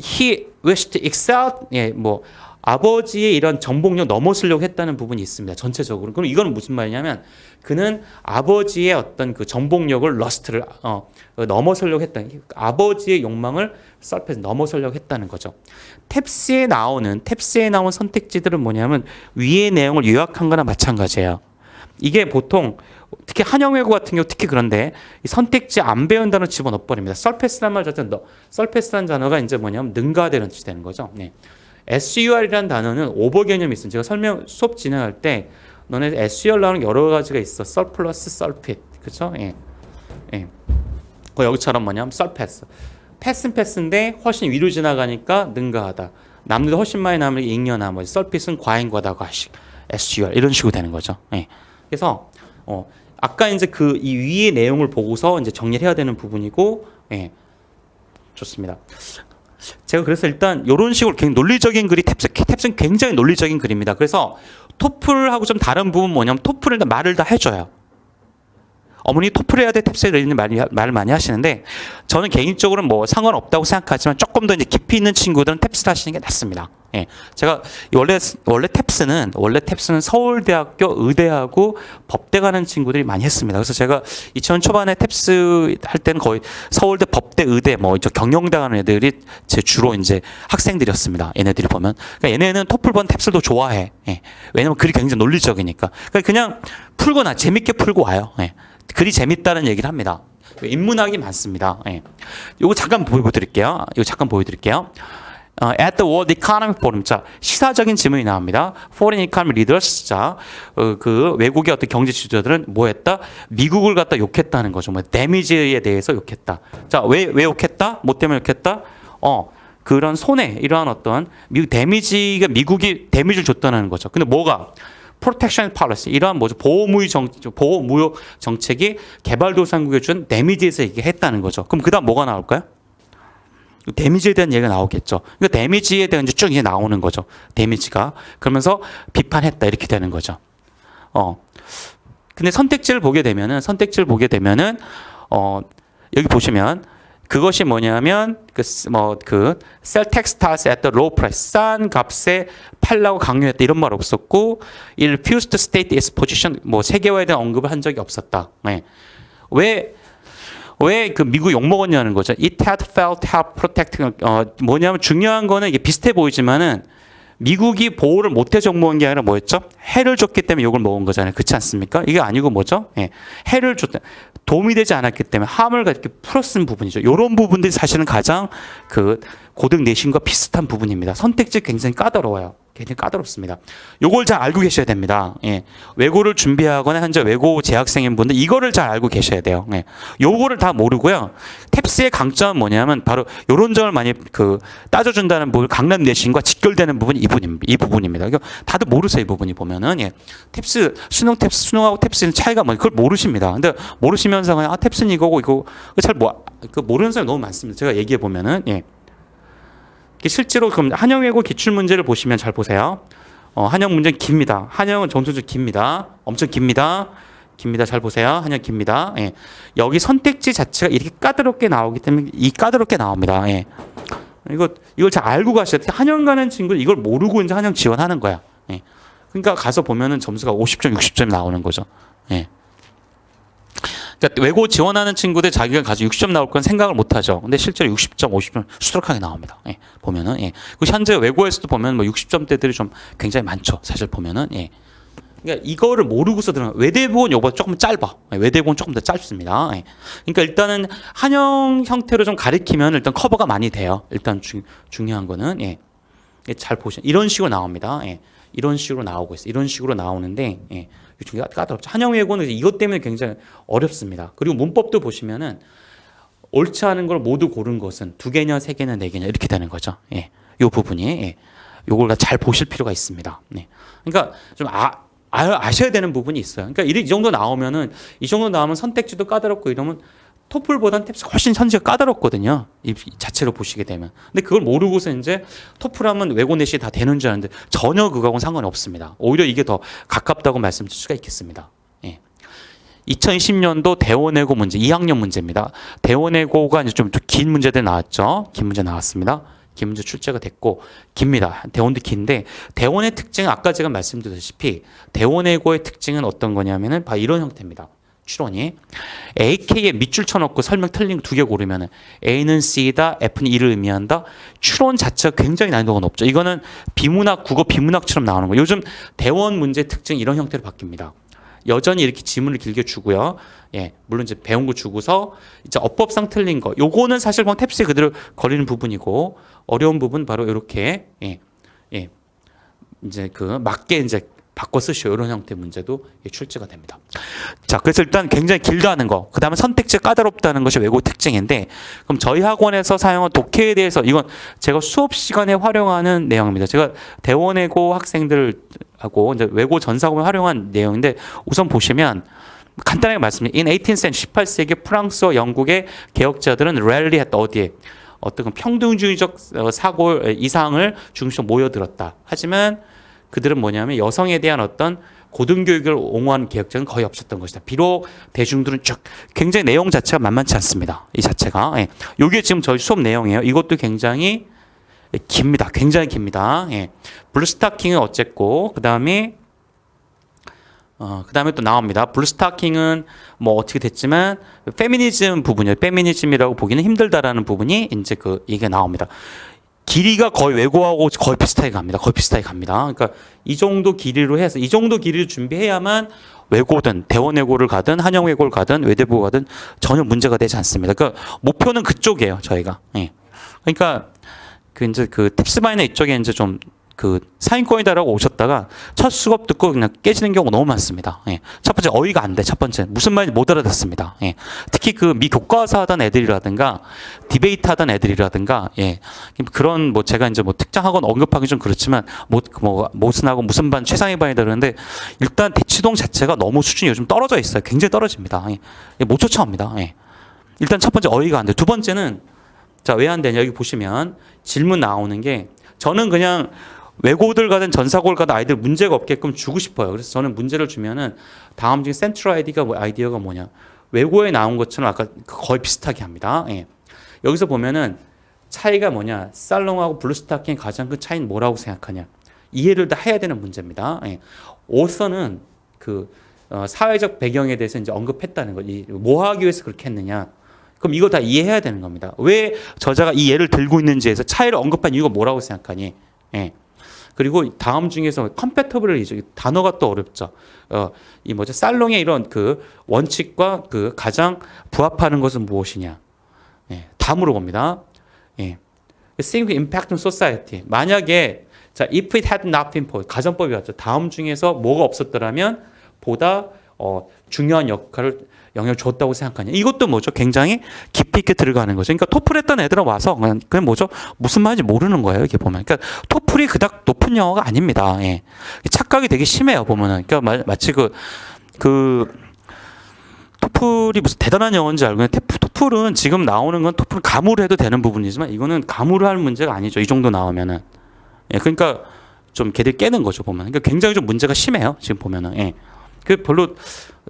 he wished to excel, 예, 뭐 아버지의 이런 정복력 넘어서려고 했다는 부분이 있습니다. 전체적으로. 그럼 이거는 무슨 말이냐면 그는 아버지의 어떤 그 정복력을 러스트를 넘어서려고 했다는, 아버지의 욕망을 썰패서 넘어서려고 했다는 거죠. 탭스에 나온 선택지들은 뭐냐면 위의 내용을 요약한 거나 마찬가지예요. 이게 보통 특히 한영외고 같은 경우 특히 그런데 이 선택지 안 배운 단어 집어넣어버립니다. 썰패스란 말 자체는 썰패스란 단어가 이제 뭐냐면 능가되는 뜻이 되는 거죠. 네. SUR이라는 단어는 오버 개념이 있습니다. 제가 수업 진행할 때 너네 SUR 나오는 여러 가지가 있어. 썰플러스, 썰핏, 그렇죠? 예, 예. 여기처럼 뭐냐면 썰패스. 패스는 패스인데 훨씬 위로 지나가니까 능가하다. 남들도 훨씬 많이 남으니까 잉여나 뭐 썰핏은 과잉과다 과식. SUR 이런 식으로 되는 거죠. 예. 그래서 아까 이제 그 이 위의 내용을 보고서 이제 정리를 해야 되는 부분이고, 예. 좋습니다. 제가 그래서 일단 이런 식으로 굉장히 논리적인 글이 탭스는 굉장히 논리적인 글입니다. 그래서 토플하고 좀 다른 부분 뭐냐면 토플을 말을 다 해줘요. 어머니 토플 해야 돼, 탭스에 있는 말을 많이 하시는데 저는 개인적으로는 뭐 상관없다고 생각하지만 조금 더 이제 깊이 있는 친구들은 탭스를 하시는 게 낫습니다. 예. 제가 원래 탭스는 서울대학교 의대하고 법대 가는 친구들이 많이 했습니다. 그래서 제가 2000년 초반에 탭스 할 때는 거의 서울대, 법대, 의대 뭐 경영대 가는 애들이 제 주로 이제 학생들이었습니다. 얘네들이 보면. 그러니까 얘네는 토플보다 탭스를 더 좋아해. 예. 왜냐면 글이 굉장히 논리적이니까. 그러니까 그냥 풀거나 재밌게 풀고 와요. 예. 글이 재밌다는 얘기를 합니다. 인문학이 많습니다. 예. 이거 잠깐 보여드릴게요. At the World Economic Forum, 자 시사적인 질문이 나옵니다. Foreign Economic Leaders, 자 그 외국의 어떤 경제 지도자들은 뭐했다? 미국을 갖다 욕했다는 거죠. 뭐 데미지에 대해서 욕했다. 자 왜 욕했다? 뭐 때문에 욕했다? 그런 손해, 이러한 어떤 미국 데미지가 미국이 데미지를 줬다는 거죠. 근데 뭐가? 프로텍션 팔리시, 이러한 뭐죠? 보호무역 정책이 개발도상국에 준 데미지에서 얘기했다는 거죠. 그럼 그다음 뭐가 나올까요? 데미지에 대한 얘기가 나오겠죠. 그러니까 데미지에 대한 쭉 이제 나오는 거죠. 데미지가. 그러면서 비판했다 이렇게 되는 거죠. 근데 선택지를 보게 되면은 여기 보시면 그것이 뭐냐면 sell textiles at the low price, 싼 값에 팔라고 강요했다 이런 말 없었고, it refused to state its position, 뭐 세계화에 대한 언급을 한 적이 없었다. 네. 왜 그 미국 욕 먹었냐는 거죠. It had felt help protecting, 뭐냐면 중요한 거는 이게 비슷해 보이지만은 미국이 보호를 못해 정모한 게 아니라 뭐였죠? 해를 줬기 때문에 욕을 먹은 거잖아요. 그렇지 않습니까? 이게 아니고 뭐죠? 예. 해를 줬다. 도움이 되지 않았기 때문에 함을 이렇게 풀어쓴 부분이죠. 이런 부분들이 사실은 가장 그 고등 내신과 비슷한 부분입니다. 선택지 굉장히 까다로워요. 굉장히 까다롭습니다. 요걸 잘 알고 계셔야 됩니다. 예. 외고를 준비하거나 현재 외고 재학생인 분들 이거를 잘 알고 계셔야 돼요. 예. 요거를 다 모르고요. 탭스의 강점은 뭐냐면 바로 요런 점을 많이 따져준다는 부분, 강남 내신과 직결되는 부분이 이 부분입니다. 이거 다들 모르세요. 이 부분이 보면은 예. 탭스 수능하고 탭스는 차이가 뭐냐 그걸 모르십니다. 근데 모르시면서 그냥 탭스는 이거고 잘 모르는 사람이 너무 많습니다. 제가 얘기해 보면은 예. 실제로 그럼 한영외고 기출 문제를 보시면 잘 보세요. 한영 문제는 깁니다. 한영은 점수도 깁니다. 엄청 깁니다. 잘 보세요. 한영 깁니다. 예. 여기 선택지 자체가 이렇게 까다롭게 나오기 때문에 이 까다롭게 나옵니다. 예. 이걸 잘 알고 가셔야 돼요. 한영 가는 친구는 이걸 모르고 이제 한영 지원하는 거야. 예. 그러니까 가서 보면은 점수가 50점, 60점이 나오는 거죠. 예. 그러니까 외고 지원하는 친구들 자기가 가지고 60점 나올 건 생각을 못 하죠. 근데 실제로 60점, 50점 수두룩하게 나옵니다. 예, 보면은 예. 그 현재 외고에서도 보면 뭐 60점대들이 좀 굉장히 많죠. 사실 보면은 예. 그러니까 이거를 모르고서 들어가. 외대부는 요보다 조금 짧아. 외대부는 조금 더 짧습니다. 예. 그러니까 일단은 한영 형태로 좀 가리키면 일단 커버가 많이 돼요. 일단 중요한 거는 예. 잘 보시면 이런 식으로 나옵니다. 예. 이런 식으로 나오고 있어요. 이런 식으로 나오는데 예. 까다롭죠. 한영외고는 이것 때문에 굉장히 어렵습니다. 그리고 문법도 보시면은 옳지 않은 걸 모두 고른 것은 2개냐, 3개냐, 4개냐 이렇게 되는 거죠. 예. 요 부분이 예. 요걸 잘 보실 필요가 있습니다. 네. 그러니까 좀 아셔야 되는 부분이 있어요. 그러니까 이 정도 나오면은 이 정도 나오면 선택지도 까다롭고 이러면 토플보다는 탭스가 훨씬 선지가 까다롭거든요. 이 자체로 보시게 되면. 근데 그걸 모르고서 이제 토플하면 외고넷이 다 되는 줄 아는데 전혀 그거하고는 상관이 없습니다. 오히려 이게 더 가깝다고 말씀드릴 수가 있겠습니다. 예. 2020년도 대원외고 문제, 2학년 문제입니다. 대원외고가 이제 좀 긴 문제들 나왔죠. 긴 문제 나왔습니다. 긴 문제 출제가 됐고 깁니다. 대원도 긴데 대원의 특징은 아까 제가 말씀드렸다시피 대원외고의 특징은 어떤 거냐면은 바로 이런 형태입니다. 추론이 AK에 밑줄 쳐놓고 설명 틀린 거 두 개 고르면은 A는 C다, F는 E를 의미한다. 추론 자체가 굉장히 난이도가 높죠. 이거는 비문학, 국어 비문학처럼 나오는 거예요. 요즘 대원 문제 특징 이런 형태로 바뀝니다. 여전히 이렇게 지문을 길게 주고요. 예, 물론 이제 배운 거 주고서 이제 어법상 틀린 거, 요거는 사실 그냥 탭스에 그대로 거리는 부분이고 어려운 부분 바로 이렇게 이제 그 맞게 이제 바꿔 쓰시오 이런 형태의 문제도 출제가 됩니다. 자, 그래서 일단 굉장히 길다는 거, 그 다음에 선택지 까다롭다는 것이 외고 특징인데, 그럼 저희 학원에서 사용한 독해에 대해서 이건 제가 수업 시간에 활용하는 내용입니다. 제가 대원외고 학생들하고 이제 외고 전사고에 활용한 내용인데 우선 보시면 간단하게 말씀드리면 in 18th century 18세기 프랑스와 영국의 개혁자들은 rarely 했다. 어디에? 어떤 평등주의적 사고 이상을 중심으로 모여들었다. 하지만 그들은 뭐냐면 여성에 대한 어떤 고등교육을 옹호하는 개혁자는 거의 없었던 것이다. 비록 대중들은 쭉 굉장히 내용 자체가 만만치 않습니다. 이 자체가. 예. 이게 지금 저희 수업 내용이에요. 이것도 굉장히 깁니다. 굉장히 깁니다. 예. 블루스타킹은 어쨌고 그다음에 또 나옵니다. 블루스타킹은 뭐 어떻게 됐지만 페미니즘 부분이요. 페미니즘이라고 보기는 힘들다라는 부분이 이제 이게 나옵니다. 길이가 거의 외고하고 거의 비슷하게 갑니다. 거의 비슷하게 갑니다. 그러니까 이 정도 길이로 해서 이 정도 길이를 준비해야만 외고든 대원외고를 가든 한영외고를 가든 외대부 가든 전혀 문제가 되지 않습니다. 그러니까 목표는 그쪽이에요. 저희가. 예. 그러니까 이제 팁스바이너 이쪽에 이제 좀 사인권이다라고 오셨다가 첫 수업 듣고 그냥 깨지는 경우가 너무 많습니다. 예. 첫 번째 어휘가 안 돼. 첫 번째 무슨 말인지 못 알아듣습니다. 예. 특히 미 교과서 하던 애들이라든가 디베이트 하던 애들이라든가 예. 그런 제가 이제 특정 학원 언급하기 좀 그렇지만 무슨 하고 무슨 반 최상위 반이다 그러는데 일단 대치동 자체가 너무 수준이 요즘 떨어져 있어요. 굉장히 떨어집니다. 예. 못 쫓아옵니다. 예. 일단 첫 번째 어휘가 안 돼. 두 번째는 자, 왜 안 되냐 여기 보시면 질문 나오는 게 저는 그냥 외고들 가든 전사고를 가든 아이들 문제가 없게끔 주고 싶어요. 그래서 저는 문제를 주면은 다음 중에 센트럴 아이디어가 뭐냐. 외고에 나온 것처럼 아까 거의 비슷하게 합니다. 예. 여기서 보면은 차이가 뭐냐. 살롱하고 블루스타킹의 가장 큰 차이는 뭐라고 생각하냐. 이해를 다 해야 되는 문제입니다. 예. 오서는 사회적 배경에 대해서 이제 언급했다는 거. 뭐 하기 위해서 그렇게 했느냐. 그럼 이거 다 이해해야 되는 겁니다. 왜 저자가 이 예를 들고 있는지에서 차이를 언급한 이유가 뭐라고 생각하니. 예. 그리고 다음 중에서 컴패터블이죠. 단어가 또 어렵죠. 살롱의 이런 원칙과 가장 부합하는 것은 무엇이냐. 예, 다 물어봅니다. 예. Think impact on society. 만약에 if it had not been for 가정법이 왔죠. 다음 중에서 뭐가 없었더라면 보다 중요한 영향을 줬다고 생각하냐. 이것도 뭐죠? 굉장히 깊이 있게 들어가는 거죠. 그러니까 토플 했던 애들은 와서 그냥 뭐죠? 무슨 말인지 모르는 거예요. 이렇게 보면. 그러니까 토플이 그닥 높은 영어가 아닙니다. 예. 착각이 되게 심해요. 보면은. 그러니까 마치 토플이 무슨 대단한 영어인지 알고 토플은 지금 나오는 건 토플은 감으로 해도 되는 부분이지만 이거는 감으로 할 문제가 아니죠. 이 정도 나오면은. 예. 그러니까 좀 걔들 깨는 거죠. 보면. 그러니까 굉장히 좀 문제가 심해요. 지금 보면은. 예. 별로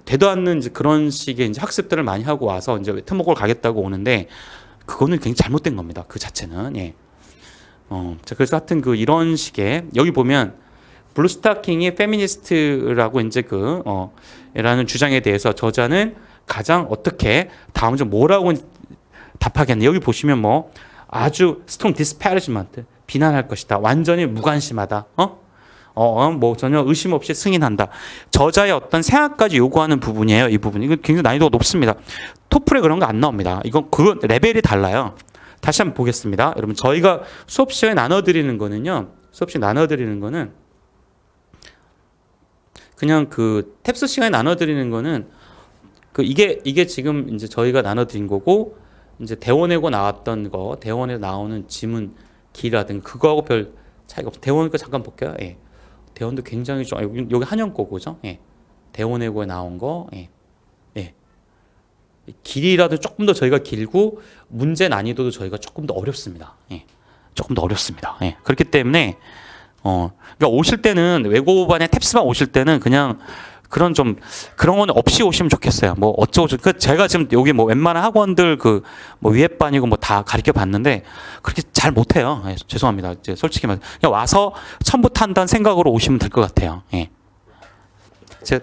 되도 않는 이제 그런 식의 이제 학습들을 많이 하고 와서 이제 특목고를 가겠다고 오는데 그거는 굉장히 잘못된 겁니다. 그 자체는. 예. 자, 그래서 하여튼 이런 식의 여기 보면 블루스타킹이 페미니스트라고 이제 라는 주장에 대해서 저자는 가장 어떻게 다음 좀 뭐라고 답하겠네. 여기 보시면 아주 strong disparagement 비난할 것이다. 완전히 무관심하다. 전혀 의심 없이 승인한다. 저자의 어떤 생각까지 요구하는 부분이에요. 이 부분. 이거 굉장히 난이도가 높습니다. 토플에 그런 거 안 나옵니다. 이건 레벨이 달라요. 다시 한번 보겠습니다. 여러분, 저희가 수업 시간에 나눠드리는 거는요. 그냥 탭스 시간에 나눠드리는 거는 이게 지금 이제 저희가 나눠드린 거고 이제 대원외고 나왔던 거, 대원에 나오는 지문 길이라든가 그거하고 별 차이가 없어요. 대원외고 잠깐 볼게요. 예. 대원도 굉장히 좀 여기 한영 거죠. 예. 대원외고에 나온 거. 예. 예. 길이라도 조금 더 저희가 길고 문제 난이도도 저희가 조금 더 어렵습니다. 예. 조금 더 어렵습니다. 예. 그렇기 때문에 그러니까 오실 때는 외고반에 탭스만 오실 때는 그냥 그런 건 없이 오시면 좋겠어요. 뭐 어쩌고 제가 지금 여기 뭐 웬만한 학원들 뭐 위에반이고 뭐 다 가르쳐 봤는데 그렇게 잘 못해요. 예, 죄송합니다. 이제 솔직히 말 그냥 와서 처음부터 한다는 생각으로 오시면 될 것 같아요. 예. 제가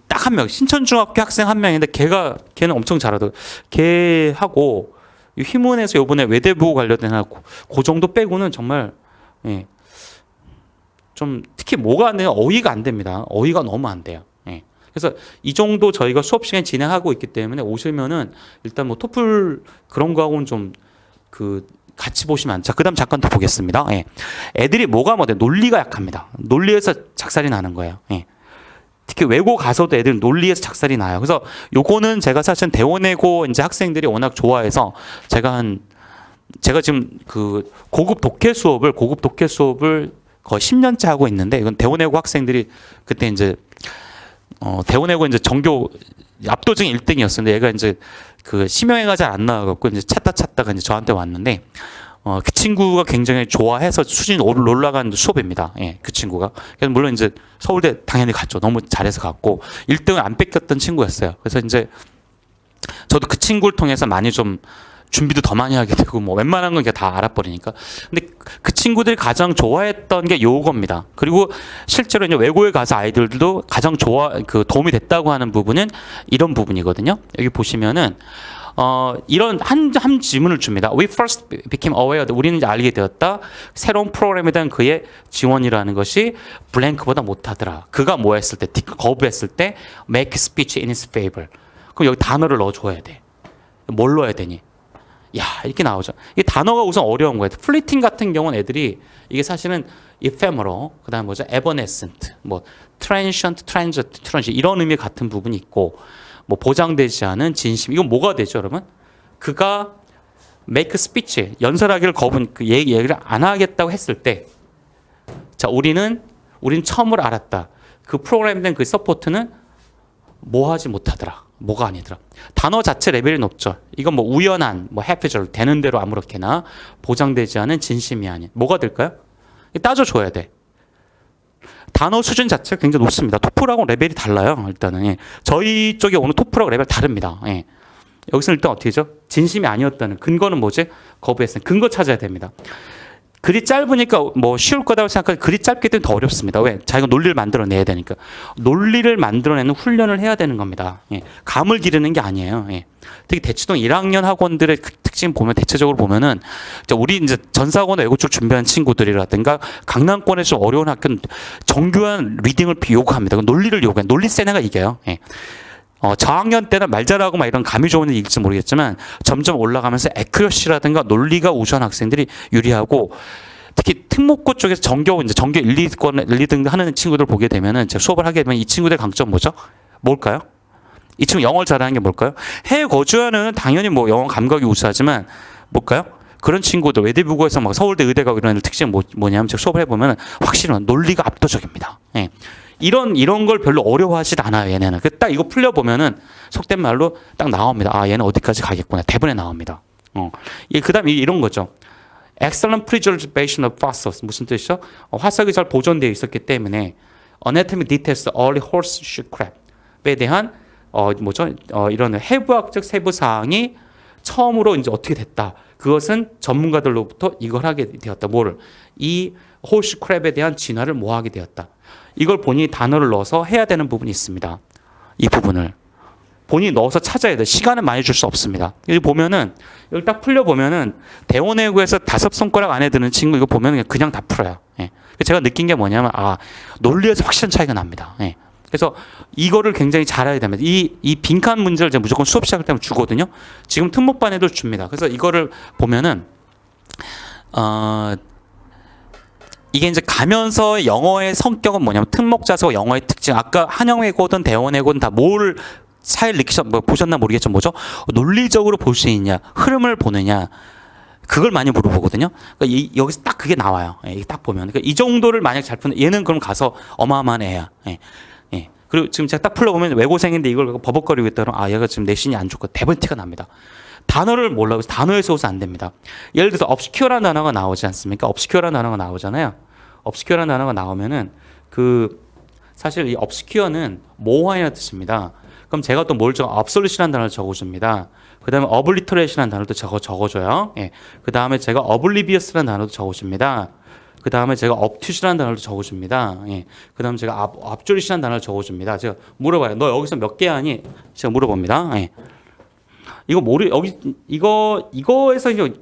딱 한 명 신천중학교 학생 한 명인데 걔는 엄청 잘하더라고요. 걔하고 휘문에서 요번에 외대부 관련된 그 정도 빼고는 정말 예. 좀 특히 뭐가 안 돼요? 어휘가 안 됩니다. 어휘가 너무 안 돼요. 예. 그래서 이 정도 저희가 수업 시간 진행하고 있기 때문에 오시면은 일단 뭐 토플 그런 거하고는 좀 같이 보시면 자 그다음 잠깐 더 보겠습니다. 예. 애들이 뭐가 논리가 약합니다. 논리에서 작살이 나는 거예요. 예. 특히 외고 가서도 애들 논리에서 작살이 나요. 그래서 요거는 제가 사실 대원외고 이제 학생들이 워낙 좋아해서 제가 지금 고급 독해 수업을 거의 10년째 하고 있는데 이건 대원외고 학생들이 그때 이제 대원외고 이제 전교 압도적인 1등이었었는데 얘가 이제 심형애가 잘 안 나와갖고 이제 찾다가 이제 저한테 왔는데 그 친구가 굉장히 좋아해서 수준이 올라간 수업입니다. 예, 그 친구가. 그래서 물론 이제 서울대 당연히 갔죠. 너무 잘해서 갔고 1등을 안 뺏겼던 친구였어요. 그래서 이제 저도 그 친구를 통해서 많이 좀 준비도 더 많이 하게 되고 뭐 웬만한 건 다 알아버리니까. 근데 그 친구들이 가장 좋아했던 게 요겁니다. 그리고 실제로 이제 외고에 가서 아이들도 가장 도움이 됐다고 하는 부분은 이런 부분이거든요. 여기 보시면은 이런 한 지문을 줍니다. We first became aware. 우리는 이제 알게 되었다. 새로운 프로그램에 대한 그의 지원이라는 것이 블랭크보다 못하더라. 그가 뭐 했을 때, 거부했을 때 make speech in his favor. 그럼 여기 단어를 넣어줘야 돼. 뭘 넣어야 되니? 야, 이렇게 나오죠. 이 단어가 우선 어려운 거예요. 플리팅 같은 경우는 애들이 이게 사실은 ephemeral, 그다음 뭐죠? evanescent, 뭐 transient, transient 이런 의미 같은 부분이 있고, 뭐 보장되지 않은 진심. 이건 뭐가 되죠, 여러분? 그가 make speech, 연설하기를 얘기를 안 하겠다고 했을 때, 자, 우리는 처음으로 알았다. 그 프로그램된 그 서포트는 뭐 하지 못하더라. 뭐가 아니더라. 단어 자체 레벨이 높죠. 이건 뭐 우연한, 뭐 해피절 되는 대로 아무렇게나 보장되지 않은 진심이 아닌. 뭐가 될까요? 따져줘야 돼. 단어 수준 자체가 굉장히 높습니다. 토플하고 레벨이 달라요. 일단은 예. 저희 쪽에 오는 토플하고 레벨 다릅니다. 예. 여기서 일단 어떻게죠? 진심이 아니었다는 근거는 뭐지? 거부했어요. 근거 찾아야 됩니다. 글이 짧으니까 뭐 쉬울 거다고 생각하는데 글이 짧기 때문에 더 어렵습니다. 왜? 자기가 논리를 만들어내야 되니까. 논리를 만들어내는 훈련을 해야 되는 겁니다. 예. 감을 기르는 게 아니에요. 예. 특히 대치동 1학년 학원들의 특징 보면 대체적으로 보면은 우리 이제 전사학원 외고 쪽 준비한 친구들이라든가 강남권에 좀 어려운 학교는 정교한 리딩을 요구합니다. 논리를 요구해. 논리 센 애가 이겨요. 예. 저학년 때는 말 잘하고 막 이런 감이 좋은 일이 일지 모르겠지만 점점 올라가면서 에큐러시라든가 논리가 우수한 학생들이 유리하고 특히 특목고 쪽에서 전교 1, 2등 하는 친구들 보게 되면은 제가 수업을 하게 되면 이 친구들의 강점 뭐죠? 뭘까요? 이 친구 영어를 잘하는 게 뭘까요? 해외 거주하는 당연히 뭐 영어 감각이 우수하지만 뭘까요? 그런 친구들 외대부고에서 막 서울대 의대 가고 이런 특징이 뭐냐면 제가 수업을 해보면 확실히 논리가 압도적입니다. 예. 이런 걸 별로 어려워하지도 않아요, 얘네는. 딱 이거 풀려보면은 속된 말로 딱 나옵니다. 아, 얘는 어디까지 가겠구나. 대본에 나옵니다. 그 다음에 이런 거죠. Excellent preservation of fossils. 무슨 뜻이죠? 화석이 잘 보존되어 있었기 때문에 Anatomy details early horseshoe crab에 대한 이런 해부학적 세부 사항이 처음으로 이제 어떻게 됐다. 그것은 전문가들로부터 이걸 하게 되었다. 이 호르스 크랩에 대한 진화를 모하게 되었다. 이걸 본인이 단어를 넣어서 해야 되는 부분이 있습니다. 이 부분을 본인이 넣어서 찾아야 돼. 시간은 많이 줄 수 없습니다. 여기 보면은 여기 딱 풀려 보면은 대원외고에서 5손가락 안에 드는 친구 이거 보면은 그냥 다 풀어요. 예. 제가 느낀 게 뭐냐면 논리에서 확실한 차이가 납니다. 예. 그래서 이거를 굉장히 잘해야 됩니다. 이 빈칸 문제를 제가 무조건 수업 시작할 때면 주거든요. 지금 특목반에도 줍니다. 그래서 이거를 보면은 이게 이제 가면서 영어의 성격은 뭐냐면 특목자서 영어의 특징. 아까 한영외고든 대원외고든 다 뭘 차이를 보셨나 모르겠지만 뭐죠? 논리적으로 볼 수 있냐, 흐름을 보느냐. 그걸 많이 물어보거든요. 그러니까 여기서 딱 그게 나와요. 예, 딱 보면. 그러니까 이 정도를 만약 잘 푸는 얘는 그럼 가서 어마어마한 애야. 예. 예. 그리고 지금 제가 딱 풀러보면 외고생인데 이걸 버벅거리고 있다 그러면 아 얘가 지금 내신이 안 좋고 대번 티가 납니다. 단어를 몰라서 단어에서 오서 안 됩니다. 예를 들어서 obscure라는 단어가 나오지 않습니까? obscure라는 단어가 나오잖아요. obscure라는 단어가 나오면은 그 사실 이 obscure는 모호한이라는 뜻입니다. 그럼 제가 또 뭘 적어? absolute라는 단어를 적어줍니다. 그 다음에 obliteration이라는 단어도 적어줘요. 예. 그 다음에 제가 oblivious라는 단어도 적어줍니다. 그 다음에 제가 obtuse라는 단어를 적어줍니다. 예. 그 다음에 제가 absolute라는 단어를 적어줍니다. 제가 물어봐요. 너 여기서 몇 개 하니? 제가 물어봅니다. 예. 이거 이거에서 이제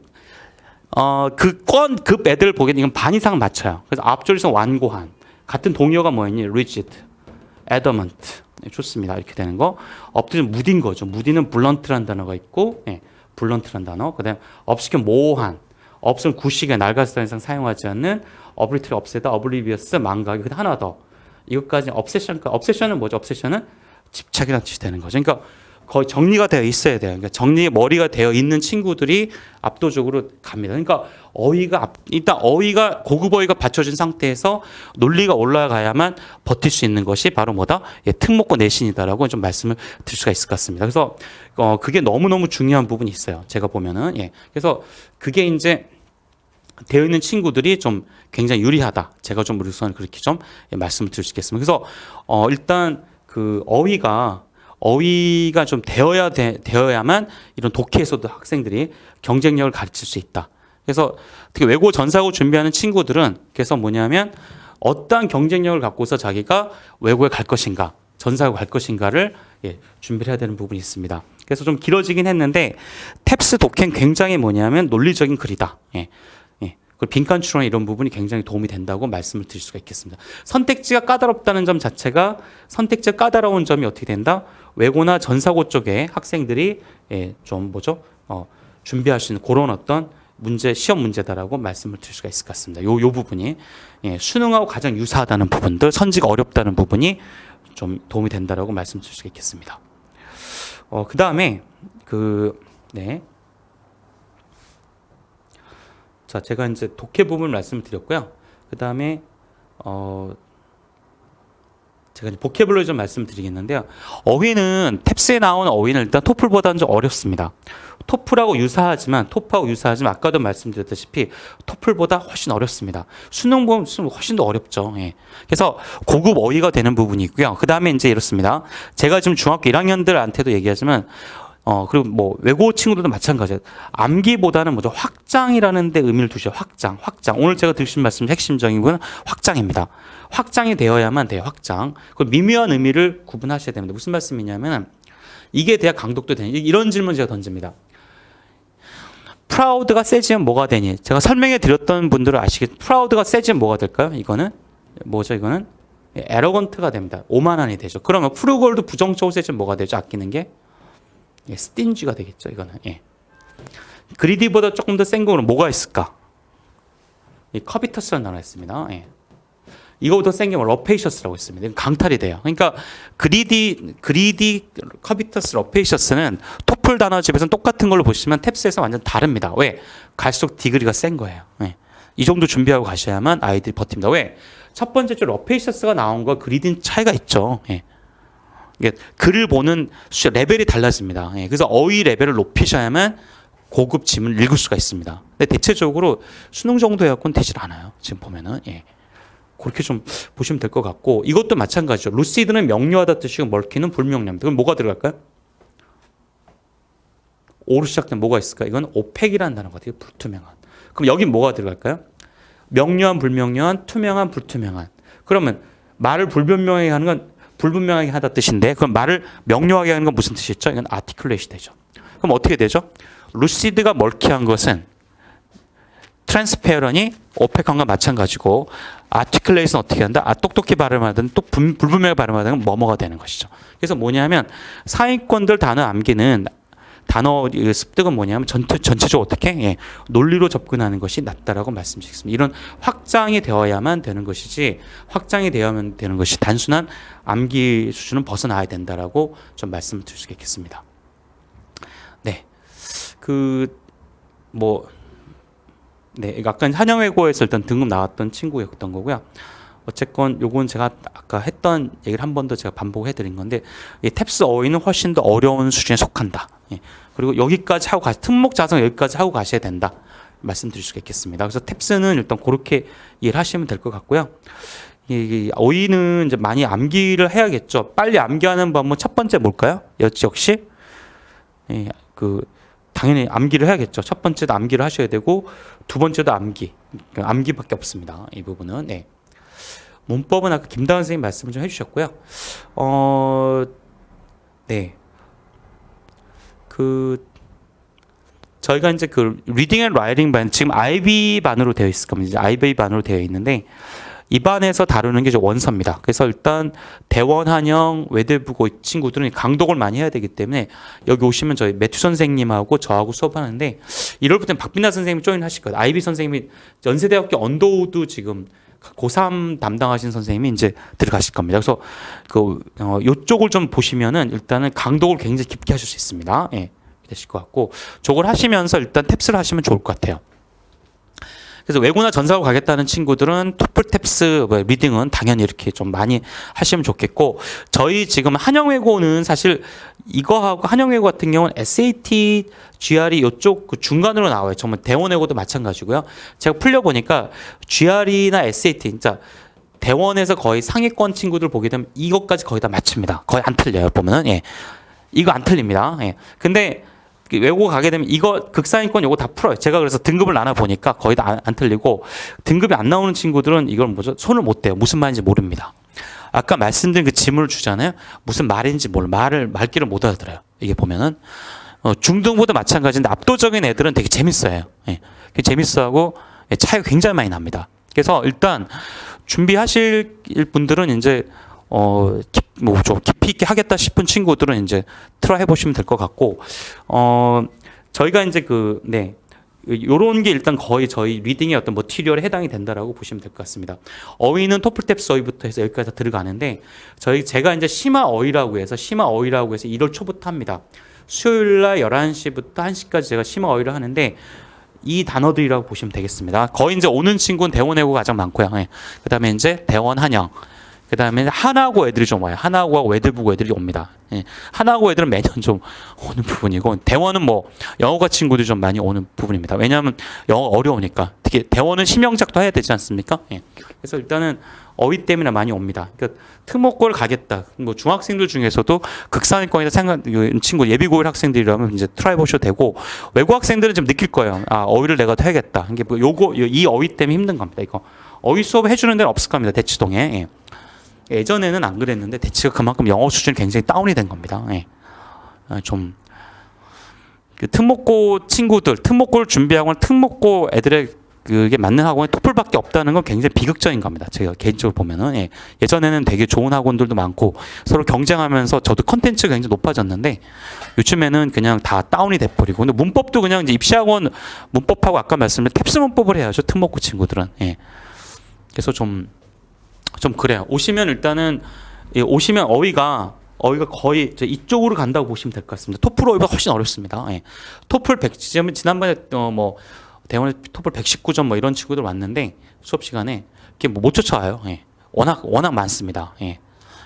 그 애들 보기에는 이건 반 이상 맞춰요. 그래서 absolute에서 완고한. 같은 동의어가 뭐였니? rigid, adamant. 네, 좋습니다. 이렇게 되는 거. obtuse는 무딘 거죠. 무딘은 blunt라는 단어가 있고, 예, blunt라는 단어. 그 다음에 obscure 모호한. obs는 구식에 낡아서 이상 사용하지 않는, obliterate, 없애다, oblivious, 망각이. 그 하나 더. 이것까지 obsession은 뭐죠? obsession은 집착이라는 뜻이 되는 거죠. 그러니까 거의 정리가 되어 있어야 돼요. 그러니까 머리가 되어 있는 친구들이 압도적으로 갑니다. 그러니까 일단 어휘가 고급 어휘가 받쳐진 상태에서 논리가 올라가야만 버틸 수 있는 것이 바로 뭐다? 예, 특목고 내신이다라고 좀 말씀을 드릴 수가 있을 것 같습니다. 그래서 그게 너무너무 중요한 부분이 있어요. 제가 보면은 예. 그래서 그게 이제 되어 있는 친구들이 좀 굉장히 유리하다. 제가 좀 우선 그렇게 좀 말씀을 드릴 수 있겠습니다. 그래서 일단 그 어휘가 좀 되어야만 이런 독해에서도 학생들이 경쟁력을 가르칠 수 있다. 그래서 특히 외고 전사고 준비하는 친구들은 그래서 뭐냐면 어떠한 경쟁력을 갖고서 자기가 외고에 갈 것인가, 전사고 갈 것인가를 준비를 해야 되는 부분이 있습니다. 그래서 좀 길어지긴 했는데 탭스 독해는 굉장히 뭐냐면 논리적인 글이다. 그리고 빈칸 추론 이런 부분이 굉장히 도움이 된다고 말씀을 드릴 수가 있겠습니다. 선택지가 까다롭다는 점 자체가 선택지가 까다로운 점이 어떻게 된다? 외고나 전사고 쪽에 학생들이 좀 준비할 수 있는 그런 어떤 시험 문제다라고 말씀을 드릴 수가 있을 것 같습니다. 요 부분이 수능하고 가장 유사하다는 부분들, 선지가 어렵다는 부분이 좀 도움이 된다라고 말씀드릴 수가 있겠습니다. 그 다음에 자, 제가 이제 독해 부분을 말씀드렸고요. 그 다음에 제가 이제 보캐블러리 좀 말씀드리겠는데요. 어휘는 탭스에 나온 어휘는 일단 토플보다는 좀 어렵습니다. 토플하고 유사하지만 아까도 말씀드렸다시피 토플보다 훨씬 어렵습니다. 수능 보면 훨씬 더 어렵죠. 예. 그래서 고급 어휘가 되는 부분이 있고요. 그 다음에 이제 이렇습니다. 제가 지금 중학교 1학년들한테도 얘기하지만 그리고 뭐 외고 친구들도 마찬가지예요. 암기보다는 뭐죠? 확장이라는 데 의미를 두셔. 확장. 오늘 제가 드리신 말씀 핵심적인 건 확장입니다. 확장이 되어야만 돼요. 확장. 그 미묘한 의미를 구분하셔야 됩니다. 무슨 말씀이냐면 이게 돼야 강독도 되니. 이런 질문 제가 던집니다. 프라우드가 세지면 뭐가 되니? 제가 설명해 드렸던 분들은 아시겠죠? 프라우드가 세지면 뭐가 될까요? 이거는 뭐죠? 이거는 에러건트가 됩니다. 오만한이 되죠. 그러면 프루골도 부정적으로 세지면 뭐가 되죠? 아끼는 게 스틴지가 되겠죠. 이거는. 그리디보다 조금 더 센 거는 뭐가 있을까? 커비터스라는 단어가 있습니다. 이거보다 센 게 러페이셔스라고 있습니다. 강탈이 돼요. 그러니까 그리디, 커비터스, 러페이셔스는 토플 단어집에서는 똑같은 걸로 보시면 탭스에서 완전 다릅니다. 왜? 갈수록 디그리가 센 거예요. 이 정도 준비하고 가셔야만 아이들이 버팁니다. 왜? 첫 번째 줄 러페이셔스가 나온 거 그리디는 차이가 있죠. 글을 보는 레벨이 달라집니다. 그래서 어휘 레벨을 높이셔야만 고급 지문을 읽을 수가 있습니다. 근데 대체적으로 수능 정도 해갖고는 되질 않아요. 지금 보면은. 그렇게 좀 보시면 될 것 같고 이것도 마찬가지죠. 루시드는 명료하다 뜻이고 멀키는 불명료합니다. 그럼 뭐가 들어갈까요? O로 시작된 뭐가 있을까? 이건 오펙이라는 단어가 되게 불투명한. 그럼 여기 뭐가 들어갈까요? 명료한, 불명료한, 투명한, 불투명한. 그러면 말을 불분명하게 하는 건 불분명하게 하다 뜻인데 그럼 말을 명료하게 하는 건 무슨 뜻이죠? 이건 아티큘레이션이 되죠. 그럼 어떻게 되죠? 루시드가 멀키한 것은 트랜스페어런이 오펙한 건 마찬가지고 아티큘레이션 어떻게 한다? 똑똑히 발음하든 또 불분명하게 발음하든 뭐뭐가 되는 것이죠. 그래서 뭐냐면 상위권들 단어 암기는 단어 습득은 뭐냐면 전체적으로 어떻게 논리로 접근하는 것이 낫다라고 말씀드리겠습니다. 이런 확장이 되어야만 되는 것이지 확장이 되어야만 되는 것이 단순한 암기 수준은 벗어나야 된다라고 좀 말씀을 드릴 수 있겠습니다. 네, 이거 아까 한영외고에서 일단 등급 나왔던 친구였던 거고요. 어쨌건 요건 제가 아까 했던 얘기를 한 번 더 제가 반복해 드린 건데 이 탭스 어휘는 훨씬 더 어려운 수준에 속한다. 예. 그리고 여기까지 하고 특목 자성 여기까지 하고 가셔야 된다. 말씀드릴 수가 있겠습니다. 그래서 탭스는 일단 그렇게 이해를 하시면 될 것 같고요. 이 어휘는 이제 많이 암기를 해야겠죠. 빨리 암기하는 방법은 첫 번째 뭘까요? 역시 예, 당연히 암기를 해야겠죠. 첫 번째도 암기를 하셔야 되고 두 번째도 암기밖에 없습니다. 이 부분은 네. 문법은 아까 김다은 선생님 말씀을 좀 해주셨고요. 네. 저희가 이제 리딩 앤 라이팅 반 지금 IB 반으로 되어 있을 겁니다. 이제 IB 반으로 되어 있는데 이 반에서 다루는 게 원서입니다. 그래서 일단 대원, 한영, 외대부고 친구들은 강독을 많이 해야 되기 때문에 여기 오시면 저희 매튜 선생님하고 저하고 수업하는데 1월부터는 박빈나 선생님이 조인 하실 거예요. IB 선생님이 연세대학교 언더우드 지금 고3 담당하신 선생님이 이제 들어가실 겁니다. 그래서 요쪽을 좀 보시면은 일단은 강독을 굉장히 깊게 하실 수 있습니다. 예, 되실 것 같고 저걸 하시면서 일단 탭스를 하시면 좋을 것 같아요. 그래서 외고나 전사고 가겠다는 친구들은 토플 탭스 리딩은 당연히 이렇게 좀 많이 하시면 좋겠고 저희 지금 한영외고는 사실 이거하고 한영외고 같은 경우는 SAT, GRE 이쪽 중간으로 나와요. 정말 대원외고도 마찬가지고요. 제가 풀려보니까 GRE나 SAT 진짜 대원에서 거의 상위권 친구들 보게 되면 이것까지 거의 다 맞춥니다. 거의 안 틀려요. 보면은 예. 이거 안 틀립니다. 예. 근데 외고 가게 되면 이거 극상위권 요거 다 풀어요. 제가 그래서 등급을 나눠 보니까 거의 다 안 틀리고 등급이 안 나오는 친구들은 이걸 손을 못 대요. 무슨 말인지 모릅니다. 아까 말씀드린 그 지문을 주잖아요. 무슨 말인지 말귀를 못 알아들어요. 이게 보면은 중등보다 마찬가지인데 압도적인 애들은 되게 재밌어요. 예. 재밌어하고 차이가 굉장히 많이 납니다. 그래서 일단 준비하실 분들은 이제 좀 깊이 있게 하겠다 싶은 친구들은 이제 트라이 해보시면 될 것 같고, 저희가 이제 요런 게 일단 거의 저희 리딩의 어떤 머티리얼에 해당이 된다라고 보시면 될 것 같습니다. 어휘는 토플 탭스 어휘부터 해서 여기까지 다 들어가는데, 제가 이제 심화 어휘라고 해서 1월 초부터 합니다. 수요일 날 11시부터 1시까지 제가 심화 어휘를 하는데, 이 단어들이라고 보시면 되겠습니다. 거의 이제 오는 친구는 대원외고가 가장 많고요. 예. 그 다음에 이제 대원, 한영. 그 다음에 하나고 애들이 좀 와요. 하나고하고 외대부고 애들이 옵니다. 예. 하나고 애들은 매년 좀 오는 부분이고 대원은 영어과 친구들이 좀 많이 오는 부분입니다. 왜냐하면 영어 어려우니까. 특히 대원은 심영작도 해야 되지 않습니까? 예. 그래서 일단은 어휘 때문에 많이 옵니다. 그러니까 특목고를 가겠다. 중학생들 중에서도 극상위권이다 생각하는 친구 예비고일 학생들이라면 이제 트라이 보셔도 되고 외고 학생들은 좀 느낄 거예요. 아 어휘를 내가 더 해야겠다. 이게 이 어휘 때문에 힘든 겁니다. 이거 어휘 수업 해주는 데는 없을 겁니다. 대치동에. 예. 예전에는 안 그랬는데 대치가 그만큼 영어 수준이 굉장히 다운이 된 겁니다. 예. 특목고 친구들, 특목고를 준비하고 특목고 애들의 그게 맞는 학원이 토플밖에 없다는 건 굉장히 비극적인 겁니다. 제가 개인적으로 보면은 예전에는 되게 좋은 학원들도 많고 서로 경쟁하면서 저도 컨텐츠가 굉장히 높아졌는데 요즘에는 그냥 다 다운이 돼버리고 근데 문법도 그냥 이제 입시학원 문법하고 아까 말씀드린 탭스 문법을 해야죠. 특목고 친구들은. 예. 그래서 좀 그래요. 오시면 일단은 오시면 어휘가 거의 이쪽으로 간다고 보시면 될 것 같습니다. 토플 어휘가 훨씬 어렵습니다. 예. 토플 100 지난번에 대원에 토플 119점 이런 친구들 왔는데 수업 시간에 그게 못 쫓아와요. 예. 워낙 많습니다. 예.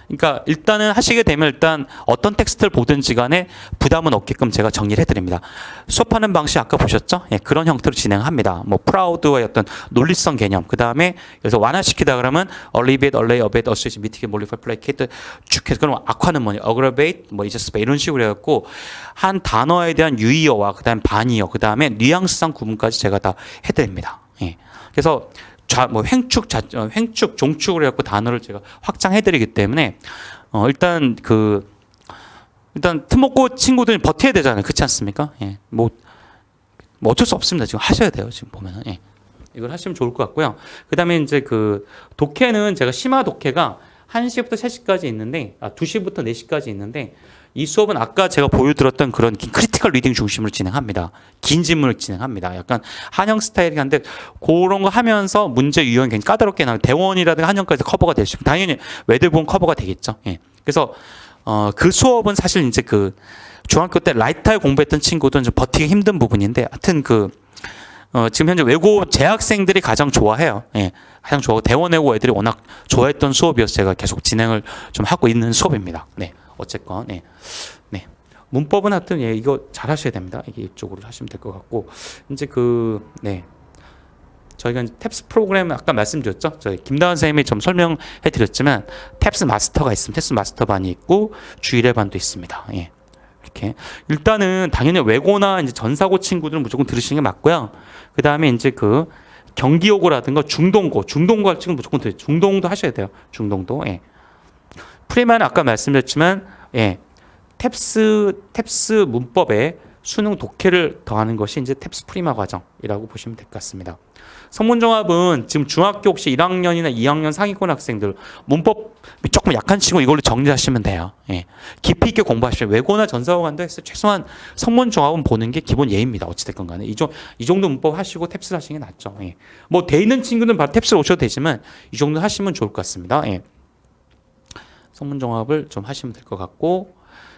그러니까 일단은 하시게 되면 일단 어떤 텍스트를 보든지 간에 부담은 없게끔 제가 정리를 해드립니다. 수업하는 방식 아까 보셨죠? 예, 그런 형태로 진행합니다. 프라우드의 어떤 논리성 개념, 그 다음에 그래서 완화시키다 그러면 alleviate, allay, abate, associate, mitigate, modify, placate 쭉 해서 그럼 악화는 aggravate, exacerbate 이런 식으로 해갖고 한 단어에 대한 유의어와 그 다음에 반의어, 그 다음에 뉘앙스상 구분까지 제가 다 해드립니다. 예. 그래서 횡축, 종축을 해갖고 단어를 제가 확장해드리기 때문에 일단 특목고 친구들이 버텨야 되잖아요, 그렇지 않습니까? 예, 어쩔 수 없습니다. 지금 하셔야 돼요. 지금 보면은 예. 이걸 하시면 좋을 것 같고요. 그다음에 이제 독해는 제가 심화 독해가 1시부터 3시까지 있는데 2시부터 4시까지 있는데 이 수업은 아까 제가 보여드렸던 그런 크리티컬 리딩 중심으로 진행합니다. 긴 지문을 진행합니다. 약간 한영 스타일이긴 한데 그런 거 하면서 문제 유형이 굉장히 까다롭게 나와요. 대원이라든가 한영까지 커버가 될 수 있고 당연히 외대부분 커버가 되겠죠. 예. 그래서 그 수업은 사실 이제 중학교 때 라이트하게 공부했던 친구들은 좀 버티기 힘든 부분인데 하여튼 지금 현재 외고 재학생들이 가장 좋아해요. 예, 가장 좋아하고 대원외고 애들이 워낙 좋아했던 수업이어서 제가 계속 진행을 좀 하고 있는 수업입니다. 네, 어쨌건 네, 네. 문법은 하여튼 예, 이거 잘 하셔야 됩니다. 이게 이쪽으로 하시면 될 것 같고 이제 네. 저희가 탭스 프로그램 아까 말씀드렸죠. 저희 김다은 선생님이 좀 설명해 드렸지만 탭스 마스터가 있습니다. 탭스 마스터 반이 있고 주일회 반도 있습니다. 예. 이렇게 일단은 당연히 외고나 이제 전사고 친구들은 무조건 들으시는 게 맞고요. 그 다음에 이제 경기고라든가 중동고 할 친구는 무조건 중동도 하셔야 돼요. 중동도. 예. 프리만 아까 말씀드렸지만 예. 탭스 문법에 수능 독해를 더하는 것이 이제 탭스 프리마 과정이라고 보시면 될 것 같습니다. 성문종합은 지금 중학교 혹시 1학년이나 2학년 상위권 학생들 문법 조금 약한 친구 이걸로 정리하시면 돼요. 예. 깊이 있게 공부하시면 외고나 전사고 간다 해서 최소한 성문종합은 보는 게 기본 예입니다. 어찌됐건 간에 이 정도 문법 하시고 탭스 하시는 게 낫죠. 예. 뭐 돼 있는 친구는 바로 탭스를 오셔도 되지만 이 정도 하시면 좋을 것 같습니다. 예. 성문종합을 좀 하시면 될 것 같고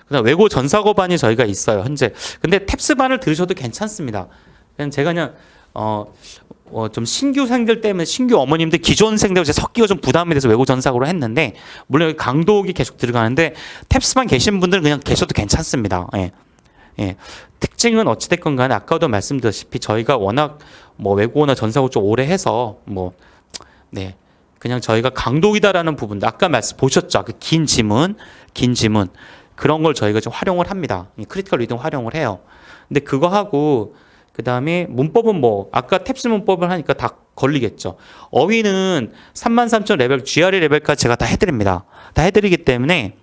그다음 외고 전사고 반이 저희가 있어요 현재. 근데 탭스 반을 들으셔도 괜찮습니다. 제가 좀 신규생들 때문에 신규 어머님들 기존생들 섞기가 좀 부담이 돼서 외고 전사고로 했는데 물론 여기 강독이 계속 들어가는데 탭스반 계신 분들은 그냥 계셔도 괜찮습니다. 예. 예. 특징은 어찌됐건 간에 아까도 말씀드렸다시피 저희가 워낙 외고나 전사고 좀 오래 해서 네. 그냥 저희가 강독이다라는 부분들 아까 보셨죠? 그 긴 지문 그런 걸 저희가 좀 활용을 합니다. 크리티컬 리딩 활용을 해요. 근데 그거 하고 그 다음에 문법은 아까 탭스 문법을 하니까 다 걸리겠죠. 어휘는 33,000 레벨, GRE 레벨까지 제가 다 해드립니다. 다 해드리기 때문에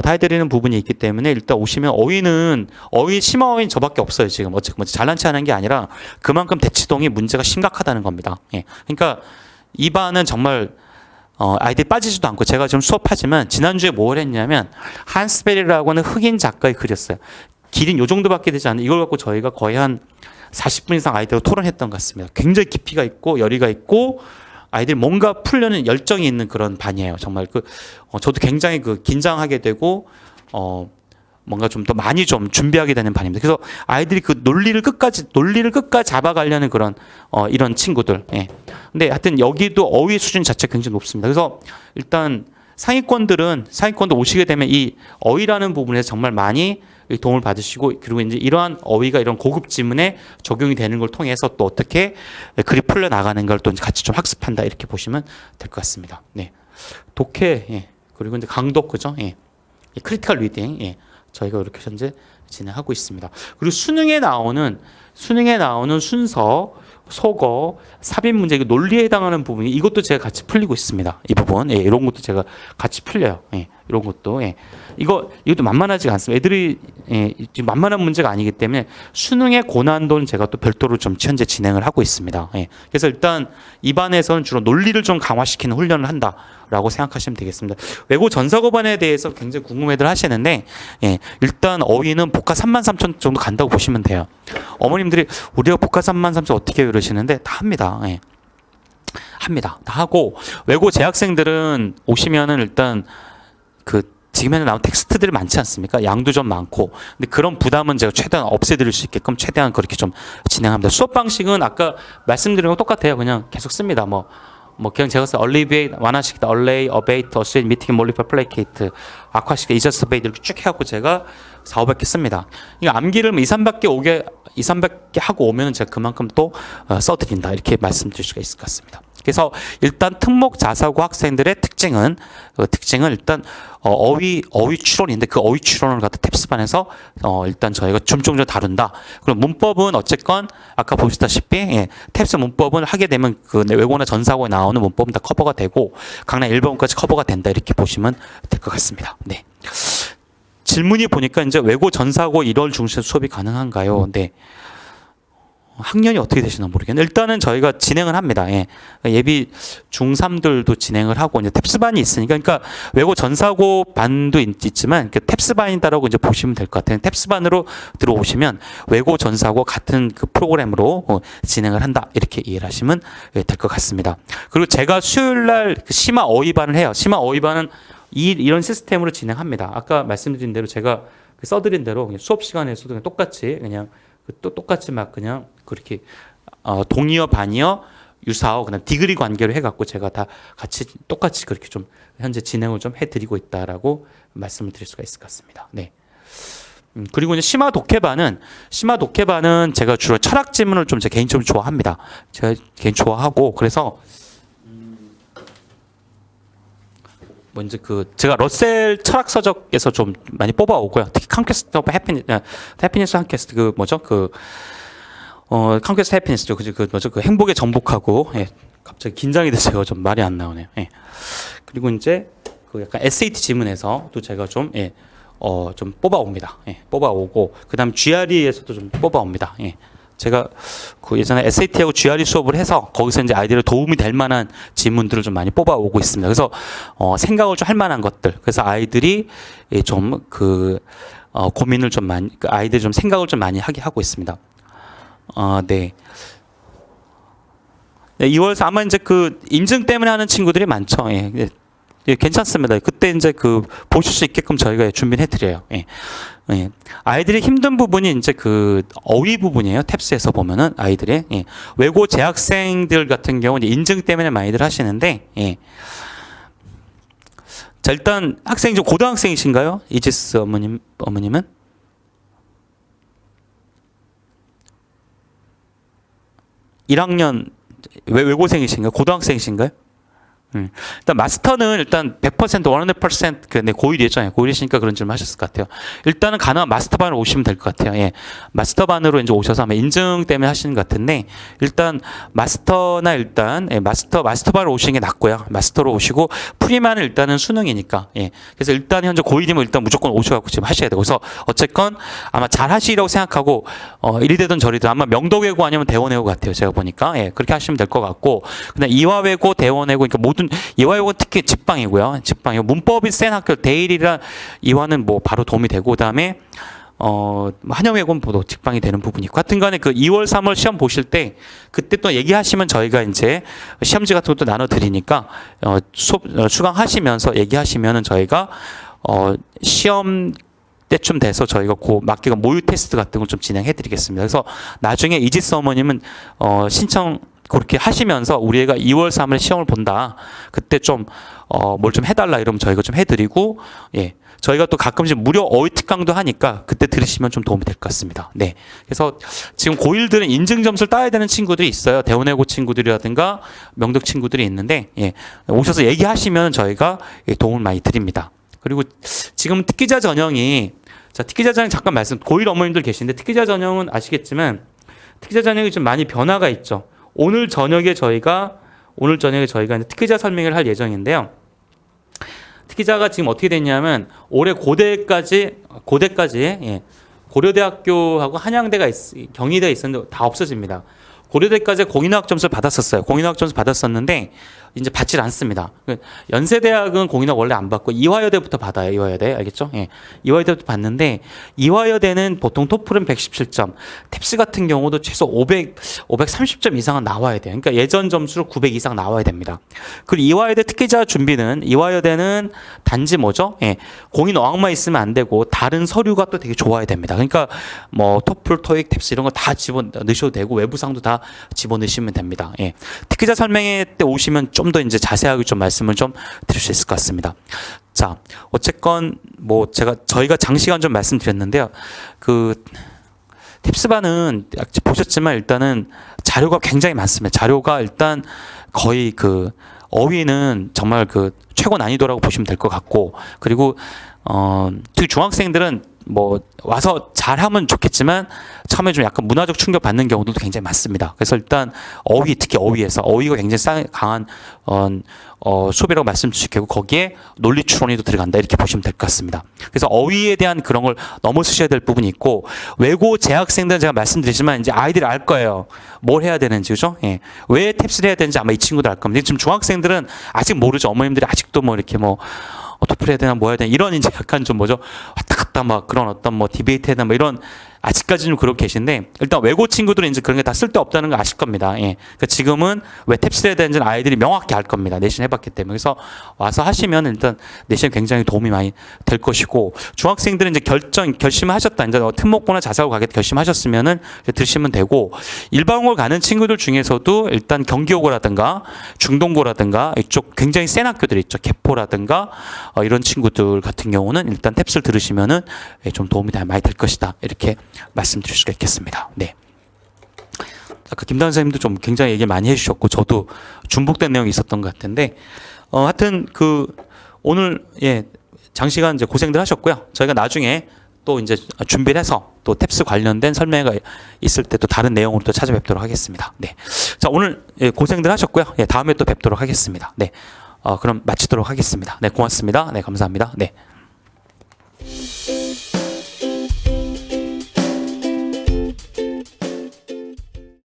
다 해드리는 부분이 있기 때문에 일단 오시면 어휘 심화 어휘는 저밖에 없어요. 지금 어쨌든 잘난 체 하는 게 아니라 그만큼 대치동이 문제가 심각하다는 겁니다. 예. 그러니까 이 반은 정말 아이들이 빠지지도 않고 제가 지금 수업하지만 지난주에 뭘 했냐면 한스베리라고 하는 흑인 작가의 글이었어요. 길이는 요 정도밖에 되지 않는 이걸 갖고 저희가 거의 한 40분 이상 아이들과 토론했던 것 같습니다. 굉장히 깊이가 있고 열의가 있고 아이들이 뭔가 풀려는 열정이 있는 그런 반이에요. 정말 저도 굉장히 긴장하게 되고 뭔가 좀 더 많이 좀 준비하게 되는 반입니다. 그래서 아이들이 논리를 끝까지 잡아가려는 그런 이런 친구들. 예. 근데 하여튼 여기도 어휘 수준 자체가 굉장히 높습니다. 그래서 일단 상위권도 오시게 되면 이 어휘라는 부분에서 정말 많이 도움을 받으시고 그리고 이제 이러한 어휘가 이런 고급 지문에 적용이 되는 걸 통해서 또 어떻게 글이 풀려 나가는 걸 또 같이 좀 학습한다 이렇게 보시면 될 것 같습니다. 네. 독해 예. 그리고 이제 강독 그죠? 예. 크리티컬 리딩 예. 저희가 이렇게 현재 진행하고 있습니다. 그리고 수능에 나오는 순서, 속어, 삽입 문제, 논리에 해당하는 부분이 이것도 제가 같이 풀리고 있습니다. 이 부분, 예, 이런 것도 제가 같이 풀려요. 예, 이런 것도, 예. 이것도 만만하지가 않습니다. 애들이 만만한 문제가 아니기 때문에 수능의 고난도는 제가 또 별도로 좀 현재 진행을 하고 있습니다. 예. 그래서 일단 이 반에서는 주로 논리를 좀 강화시키는 훈련을 한다라고 생각하시면 되겠습니다. 외고 전사고반에 대해서 굉장히 궁금해들 하시는데, 예, 일단 어휘는 복화 33,000 정도 간다고 보시면 돼요. 어머님들이 우리가 복화 33,000 어떻게 해요? 이러시는데 다 합니다. 예. 합니다. 다 하고 외고 재학생들은 오시면은 일단 지금 현재 나온 텍스트들이 많지 않습니까? 양도 좀 많고. 근데 그런 부담은 제가 최대한 없애드릴 수 있게끔 최대한 그렇게 좀 진행합니다. 수업 방식은 아까 말씀드린 거 똑같아요. 그냥 계속 씁니다. 그냥 제가 써 얼리베이트, 완화시키다, 얼레이, 어베이트, 어스웨이, 미팅, 몰리파, 플레이케이트, 악화시키다, 이저스베이트 이렇게 쭉 해갖고 제가 4, 500개 씁니다. 이거 암기를 2, 300개 하고 오면 제가 그만큼 또 써드린다. 이렇게 말씀드릴 수가 있을 것 같습니다. 그래서 일단 특목 자사고 학생들의 특징은 일단 어휘 추론인데 그 어휘 추론을 갖다 탭스반에서 일단 저희가 점점 다룬다. 그럼 문법은 어쨌건 아까 보시다시피 예, 탭스 문법은 하게 되면 외고나 전사고에 나오는 문법은 다 커버가 되고 강남 1번까지 커버가 된다. 이렇게 보시면 될 것 같습니다. 네. 질문이 보니까 이제 외고 전사고 1월 중심 수업이 가능한가요? 네. 학년이 어떻게 되시나 모르겠네요. 일단은 저희가 진행을 합니다. 예. 예비 중3들도 진행을 하고 이제 탭스반이 있으니까 그러니까 외고 전사고 반도 있지만 탭스반이다라고 이제 보시면 될 것 같아요. 탭스반으로 들어오시면 외고 전사고 같은 프로그램으로 진행을 한다. 이렇게 이해를 하시면 될 것 같습니다. 그리고 제가 수요일 날 심화 어휘반을 해요. 심화 어휘반은 이런 시스템으로 진행합니다. 아까 말씀드린 대로 제가 써드린 대로 수업 시간에서도 그냥 똑같이 막 그냥 그렇게 동의어, 반의어, 유사어, 그다음 디그리 관계로 해갖고 제가 다 같이 똑같이 그렇게 좀 현재 진행을 좀 해드리고 있다라고 말씀을 드릴 수가 있을 것 같습니다. 네. 그리고 이제 심화 독해반은 제가 주로 철학 지문을 좀 제 개인적으로 좋아합니다. 제가 개인 좋아하고 그래서 뭐 이제 그 제가 러셀 철학 서적에서 좀 많이 뽑아오고요. 특히 컨퀘스트 오브 해피니스 컨퀘스트 그 뭐죠 컨퀘스트 해피니스죠. 그 뭐죠 그 행복의 정복하고 예. 갑자기 긴장이 돼서 좀 말이 안 나오네요. 예. 그리고 이제 그 약간 SAT 지문에서 또 제가 좀 예. 좀 뽑아옵니다. 예, 뽑아오고 그다음 GRE에서도 좀 뽑아옵니다. 예, 제가 그 예전에 SAT하고 GRE 수업을 해서 거기서 이제 아이들의 도움이 될 만한 지문들을 좀 많이 뽑아오고 있습니다. 그래서 생각을 좀 할 만한 것들. 그래서 아이들이 좀 그 고민을 좀 많이 아이들이 좀 생각을 좀 많이 하게 하고 있습니다. 네. 네, 2월에서 아마 이제 그 인증 때문에 하는 친구들이 많죠. 예. 예, 괜찮습니다. 그때 이제 그 보실 수 있게끔 저희가 준비해 드려요. 예. 예. 아이들이 힘든 부분이 이제 그 어휘 부분이에요. 탭스에서 보면은 아이들의 예. 외고 재학생들 같은 경우는 인증 때문에 많이들 하시는데 예. 자, 일단 학생이 좀 고등학생이신가요? 이지스 어머님은? (1학년) 외고생이신가요? 고등학생이신가요? 일단 마스터는 일단 100% 100% 그 고1이었잖아요. 고1이시니까 그런 질문 하셨을 것 같아요. 일단은 가능한 마스터반으로 오시면 될 것 같아요. 예. 마스터반으로 이제 오셔서 아마 인증 때문에 하시는 것 같은데 일단 마스터나 일단 예, 마스터반으로 오시는 게 낫고요. 마스터로 오시고 프리만은 일단은 수능이니까 예. 그래서 일단 현재 고1이면 일단 무조건 오셔갖고 지금 하셔야 되고 그래서 어쨌건 아마 잘 하시리라고 생각하고 이리 되든 저리 되든 아마 명도외고 아니면 대원외고 같아요. 제가 보니까 예. 그렇게 하시면 될 것 같고 그다음 이화외고 대원외고 그러니까 모든 이화외고는 특히 직방이고요. 직방이고 문법이 센 학교 대일이라 이화는 뭐 바로 도움이 되고 그다음에 한영외고는 또 직방이 되는 부분이 있고 하여튼간에 그 2월 3월 시험 보실 때 그때 또 얘기하시면 저희가 이제 시험지 같은 것도 나눠 드리니까 수업 수강하시면서 얘기하시면은 저희가 시험 때쯤 돼서 저희가 맞게가 모의 테스트 같은 걸 좀 진행해 드리겠습니다. 그래서 나중에 이지스 어머님은 신청 그렇게 하시면서 우리 애가 2월 3일 시험을 본다. 그때 좀 뭘 좀 해달라 이러면 저희가 좀 해드리고 예 저희가 또 가끔씩 무료 어휘 특강도 하니까 그때 들으시면 좀 도움이 될 것 같습니다. 네 그래서 지금 고1들은 인증 점수를 따야 되는 친구들이 있어요. 대원외고 친구들이라든가 명덕 친구들이 있는데 예 오셔서 얘기하시면 저희가 도움을 많이 드립니다. 그리고 지금 특기자 전형이 특기자 전형 잠깐 말씀 고1 어머님들 계신데 특기자 전형은 아시겠지만 특기자 전형이 좀 많이 변화가 있죠. 오늘 저녁에 저희가 이제 특기자 설명을 할 예정인데요. 특기자가 지금 어떻게 됐냐면 올해 고대까지 예, 고려대학교하고 한양대가 경희대가 있었는데 다 없어집니다. 고려대까지 공인학점 점수를 받았었어요. 공인학점 점수 받았었는데 이제 받질 않습니다. 연세대학은 공인학 원래 안 받고 이화여대부터 받아요. 이화여대 알겠죠? 예. 이화여대부터 받는데 이화여대는 보통 토플은 117점, 탭스 같은 경우도 최소 530점 이상은 나와야 돼요. 그러니까 예전 점수로 900 이상 나와야 됩니다. 그리고 이화여대 특기자 준비는 이화여대는 단지 뭐죠? 예. 공인 어학만 있으면 안 되고 다른 서류가 또 되게 좋아야 됩니다. 그러니까 뭐 토플, 토익, 탭스 이런 거 다 집어넣으셔도 되고 외부상도 다 집어넣으시면 됩니다. 예. 특기자 설명회 때 오시면 좀 더 이제 자세하게 좀 말씀을 좀 드릴 수 있을 것 같습니다. 자, 어쨌건 뭐 저희가 장시간 좀 말씀드렸는데요. 그 팁스반은 보셨지만 일단은 자료가 굉장히 많습니다. 자료가 일단 거의 그 어휘는 정말 그 최고 난이도라고 보시면 될 것 같고 그리고 특히 중학생들은 뭐 와서 잘하면 좋겠지만 처음에 좀 약간 문화적 충격 받는 경우도 굉장히 많습니다. 그래서 일단 특히 어휘가 굉장히 강한 수업이라고 말씀드리고 거기에 논리 추론이 또 들어간다 이렇게 보시면 될 것 같습니다. 그래서 어휘에 대한 그런 걸 넘어서셔야 될 부분이 있고 외고 재학생들은 제가 말씀드리지만 이제 아이들이 알 거예요. 뭘 해야 되는지 그죠? 예. 왜 탭스를 해야 되는지 아마 이 친구도 알 겁니다. 지금 중학생들은 아직 모르죠. 어머님들이 아직도 뭐 이렇게 뭐 토플 해야 되나 뭐 해야 되나 이런 이제 약간 좀 뭐죠 왔다 갔다 막 그런 어떤 뭐 디베이트 해야 되나 뭐 이런 아직까지는 그렇게 계신데 일단 외고 친구들은 이제 그런 게 다 쓸데없다는 거 아실 겁니다. 예. 그러니까 지금은 왜 탭스에 대한지는 아이들이 명확히 알 겁니다. 내신 해봤기 때문에. 그래서 와서 하시면 일단 내신 굉장히 도움이 많이 될 것이고 중학생들은 이제 결심하셨다. 이제 특목고나 자사고 가겠다 결심하셨으면은 들으시면 되고 일반고를 가는 친구들 중에서도 일단 경기고라든가 중동고라든가 이쪽 굉장히 센 학교들 있죠. 개포라든가 이런 친구들 같은 경우는 일단 탭스를 들으시면은 좀 도움이 많이 될 것이다. 이렇게 말씀드릴 수가 있겠습니다. 네. 아까 김다은 선생님도 좀 굉장히 얘기 많이 해주셨고 저도 중복된 내용이 있었던 것 같은데 하여튼 오늘 장시간 이제 고생들 하셨고요. 저희가 나중에 또 이제 준비를 해서 또 탭스 관련된 설명회가 있을 때 또 다른 내용으로 또 찾아뵙도록 하겠습니다. 네. 자 오늘 고생들 하셨고요. 다음에 또 뵙도록 하겠습니다. 네. 그럼 마치도록 하겠습니다. 네, 고맙습니다. 네, 감사합니다. 네.